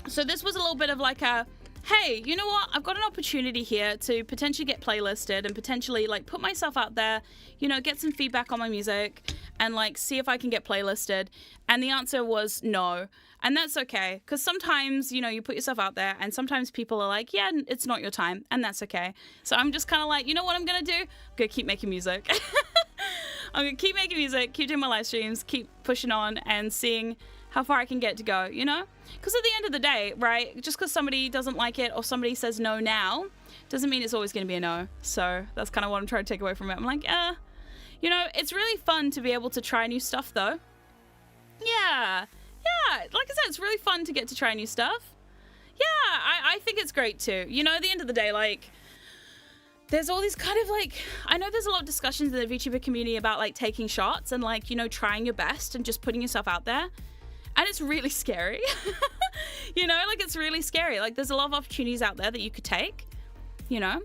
So this was a little bit of like a, hey, you know what? I've got an opportunity here to potentially get playlisted and potentially like put myself out there, you know, get some feedback on my music and like see if I can get playlisted. And the answer was no. And that's okay. Because sometimes, you know, you put yourself out there and sometimes people are like, yeah, it's not your time. And that's okay. So I'm just kind of like, you know what I'm going to do? I'm going to keep making music. I'm going to keep making music, keep doing my live streams, keep pushing on and seeing how far I can get to go, you know? Because at the end of the day, right, just because somebody doesn't like it or somebody says no now, doesn't mean it's always going to be a no. So that's kind of what I'm trying to take away from it. I'm like, you know, it's really fun to be able to try new stuff, though. Yeah, like I said, it's really fun to get to try new stuff. Yeah, I think it's great, too. You know, at the end of the day, like, there's all these kind of, like, I know there's a lot of discussions in the VTuber community about, like, taking shots and, like, you know, trying your best and just putting yourself out there. And it's really scary, you know, like it's really scary. Like there's a lot of opportunities out there that you could take, you know,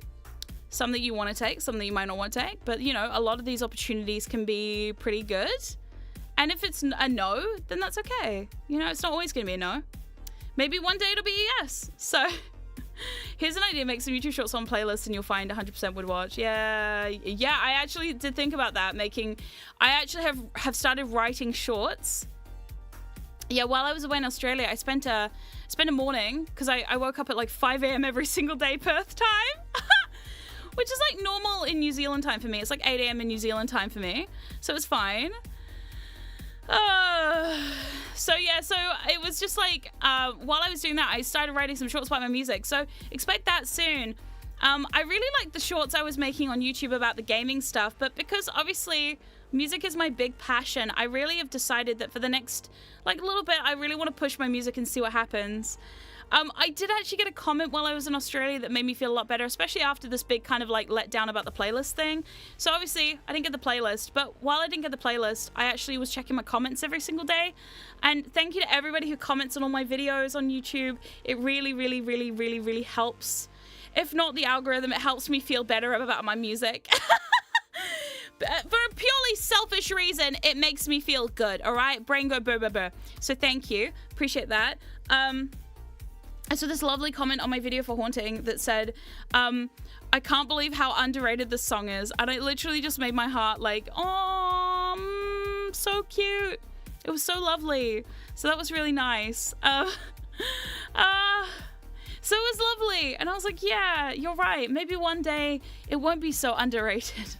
some that you want to take, some that you might not want to take. But, you know, a lot of these opportunities can be pretty good. And if it's a no, then that's okay. You know, it's not always going to be a no. Maybe one day it'll be a yes. So here's an idea. Make some YouTube shorts on playlists and you'll find 100% would watch. Yeah, I actually did think about that. I actually have started writing shorts. Yeah, while I was away in Australia, I spent a morning, because I woke up at like 5 a.m. every single day Perth time, which is like normal in New Zealand time for me. It's like 8 a.m. in New Zealand time for me, so it's fine. So it was just like, while I was doing that, I started writing some shorts about my music, so expect that soon. I really liked the shorts I was making on YouTube about the gaming stuff, but because obviously music is my big passion, I really have decided that for the next, like, little bit, I really want to push my music and see what happens. I did actually get a comment while I was in Australia that made me feel a lot better, especially after this big kind of, like, letdown about the playlist thing. So, obviously, I didn't get the playlist, but while I didn't get the playlist, I actually was checking my comments every single day. And thank you to everybody who comments on all my videos on YouTube. It really, really, really, really, really helps. If not the algorithm, it helps me feel better about my music. For a purely selfish reason, it makes me feel good, all right? Brain go burr, burr, burr. So thank you. Appreciate that. I saw this lovely comment on my video for Haunting that said, I can't believe how underrated this song is. And it literally just made my heart like, oh, so cute. It was so lovely. So that was really nice. So it was lovely. And I was like, yeah, you're right. Maybe one day it won't be so underrated.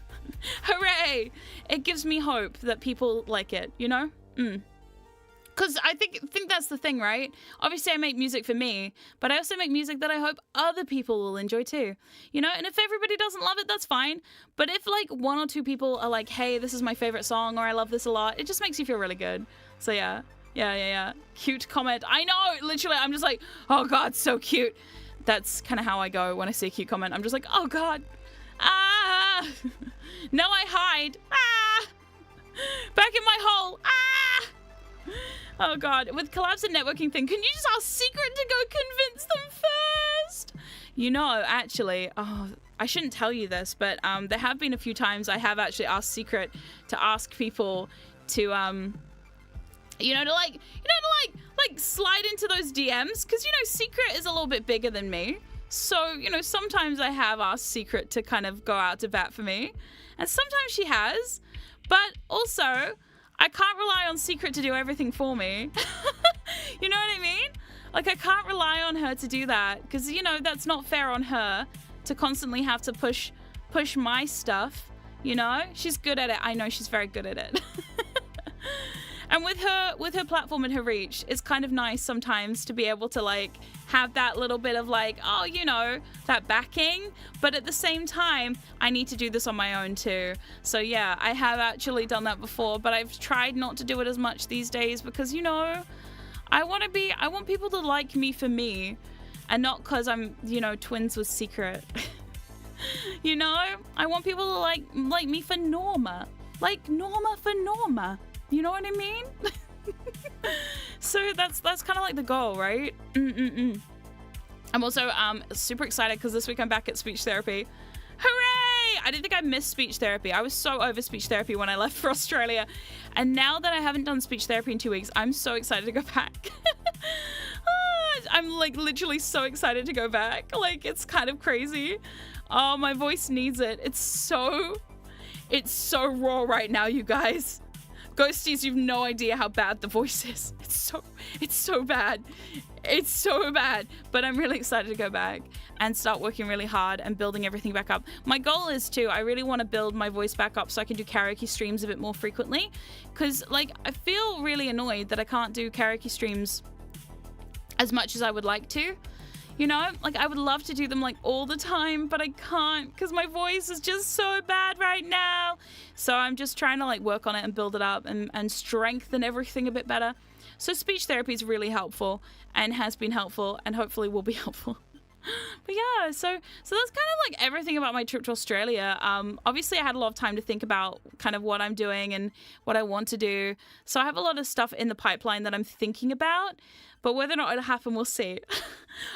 Hooray! It gives me hope that people like it, you know? Because I think that's the thing, right? Obviously, I make music for me, but I also make music that I hope other people will enjoy too. You know, and if everybody doesn't love it, that's fine. But if like 1 or 2 people are like, hey, this is my favorite song, or I love this a lot, it just makes you feel really good. So yeah. Cute comment. I know, literally, I'm just like, oh God, so cute. That's kind of how I go when I see a cute comment. I'm just like, oh God. Ah. No, I hide. Ah. Back in my hole. Ah. Oh God, with collabs and networking thing, can you just ask Secret to go convince them first? You know, actually, I shouldn't tell you this, but there have been a few times I have actually asked Secret to ask people to, to slide into those DMs, because, you know, Secret is a little bit bigger than me. So, you know, sometimes I have asked Secret to kind of go out to bat for me, and sometimes she has, but also I can't rely on Secret to do everything for me. You know what I mean? Like, I can't rely on her to do that, because, you know, that's not fair on her to constantly have to push my stuff, you know? She's good at it. I know she's very good at it. And with her platform and her reach, it's kind of nice sometimes to be able to like have that little bit of like, oh, you know, that backing. But at the same time, I need to do this on my own too. So yeah, I have actually done that before, but I've tried not to do it as much these days because, you know, I want people to like me for me and not because I'm, you know, twins with Secret. You know, I want people to like me for Norma. Like Norma for Norma. You know what I mean? So that's kind of like the goal, right? I'm also super excited because this week I'm back at speech therapy. Hooray! I didn't think I missed speech therapy. I was so over speech therapy when I left for Australia. And now that I haven't done speech therapy in 2 weeks, I'm so excited to go back. I'm like literally so excited to go back. Like, it's kind of crazy. Oh, my voice needs it. It's so raw right now, you guys. Ghosties, you've no idea how bad the voice is. It's so bad. It's so bad. But I'm really excited to go back and start working really hard and building everything back up. My goal is to, I really want to build my voice back up so I can do karaoke streams a bit more frequently. Because, like, I feel really annoyed that I can't do karaoke streams as much as I would like to. You know, like I would love to do them like all the time, but I can't because my voice is just so bad right now. So I'm just trying to like work on it and build it up and strengthen everything a bit better. So speech therapy is really helpful and has been helpful and hopefully will be helpful. But yeah, so that's kind of like everything about my trip to Australia. Obviously I had a lot of time to think about kind of what I'm doing and what I want to do. So I have a lot of stuff in the pipeline that I'm thinking about. But whether or not it'll happen, we'll see.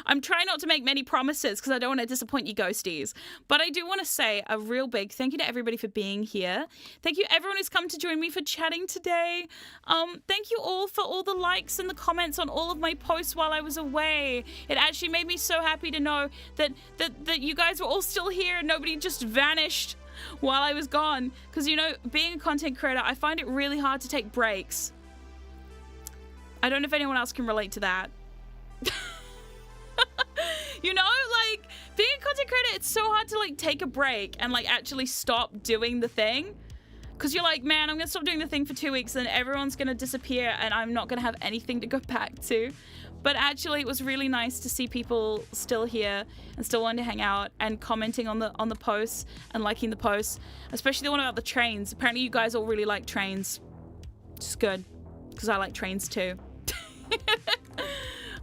I'm trying not to make many promises because I don't want to disappoint you ghosties. But I do want to say a real big thank you to everybody for being here. Thank you everyone who's come to join me for chatting today. Thank you all for all the likes and the comments on all of my posts while I was away. It actually made me so happy to know that you guys were all still here and nobody just vanished while I was gone. Because, you know, being a content creator, I find it really hard to take breaks. I don't know if anyone else can relate to that. You know, like, being a content creator, it's so hard to, like, take a break and, like, actually stop doing the thing. Because you're like, man, I'm going to stop doing the thing for 2 weeks and everyone's going to disappear and I'm not going to have anything to go back to. But actually, it was really nice to see people still here and still wanting to hang out and commenting on the posts and liking the posts. Especially the one about the trains. Apparently, you guys all really like trains. Which is good, because I like trains too.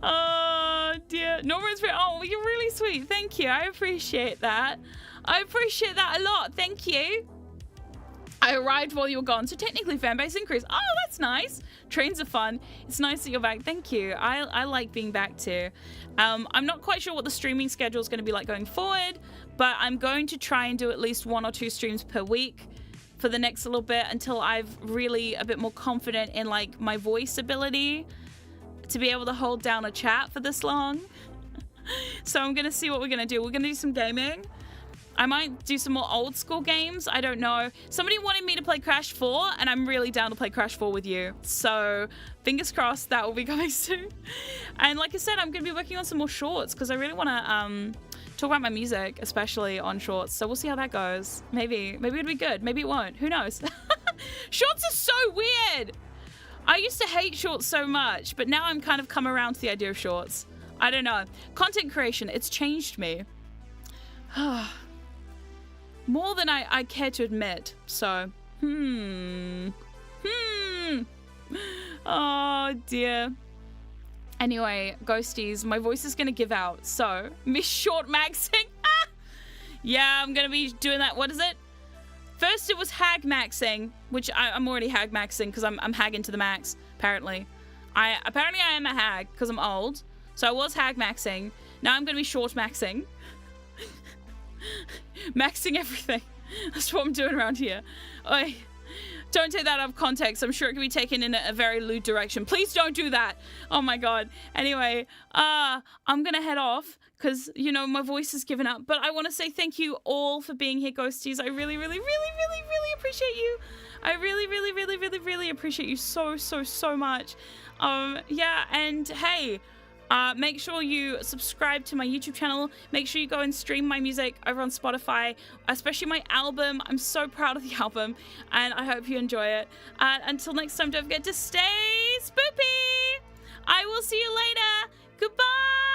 Oh dear. Norma's oh, you're really sweet. Thank you. I appreciate that. I appreciate that a lot. Thank you. I arrived while you were gone, so technically fan base increase. Oh, that's nice. Trains are fun. It's nice that you're back. Thank you. I like being back too. I'm not quite sure what the streaming schedule is going to be like going forward, but I'm going to try and do at least 1 or 2 streams per week for the next little bit until I've really a bit more confident in like my voice ability to be able to hold down a chat for this long. So I'm gonna see what we're gonna do. We're gonna do some gaming. I might do some more old school games. I don't know. Somebody wanted me to play Crash 4 and I'm really down to play Crash 4 with you. So fingers crossed that will be coming soon. And like I said, I'm gonna be working on some more shorts because I really wanna talk about my music, especially on shorts. So we'll see how that goes. Maybe it'll be good. Maybe it won't. Who knows? Shorts are so weird. I used to hate shorts so much, but now I'm kind of come around to the idea of shorts. I don't know. Content creation, it's changed me. More than I care to admit. So, Oh dear. Anyway, ghosties, my voice is gonna give out. So, me short maxing. Yeah, I'm gonna be doing that. What is it? First it was hag maxing, which I'm already hag maxing because I'm hagging to the max, apparently. Apparently I am a hag because I'm old. So I was hag maxing. Now I'm gonna be short maxing. Maxing everything. That's what I'm doing around here. Oi. Don't take that out of context. I'm sure it can be taken in a very lewd direction. Please don't do that. Oh my god. Anyway, I'm gonna head off because, you know, my voice has given up. But I want to say thank you all for being here, ghosties. I really, really, really, really, really appreciate you. I really, really, really, really, really appreciate you so, so, so much. Yeah, and hey, make sure you subscribe to my YouTube channel. Make sure you go and stream my music over on Spotify, especially my album. I'm so proud of the album, and I hope you enjoy it. Until next time, don't forget to stay spoopy. I will see you later. Goodbye.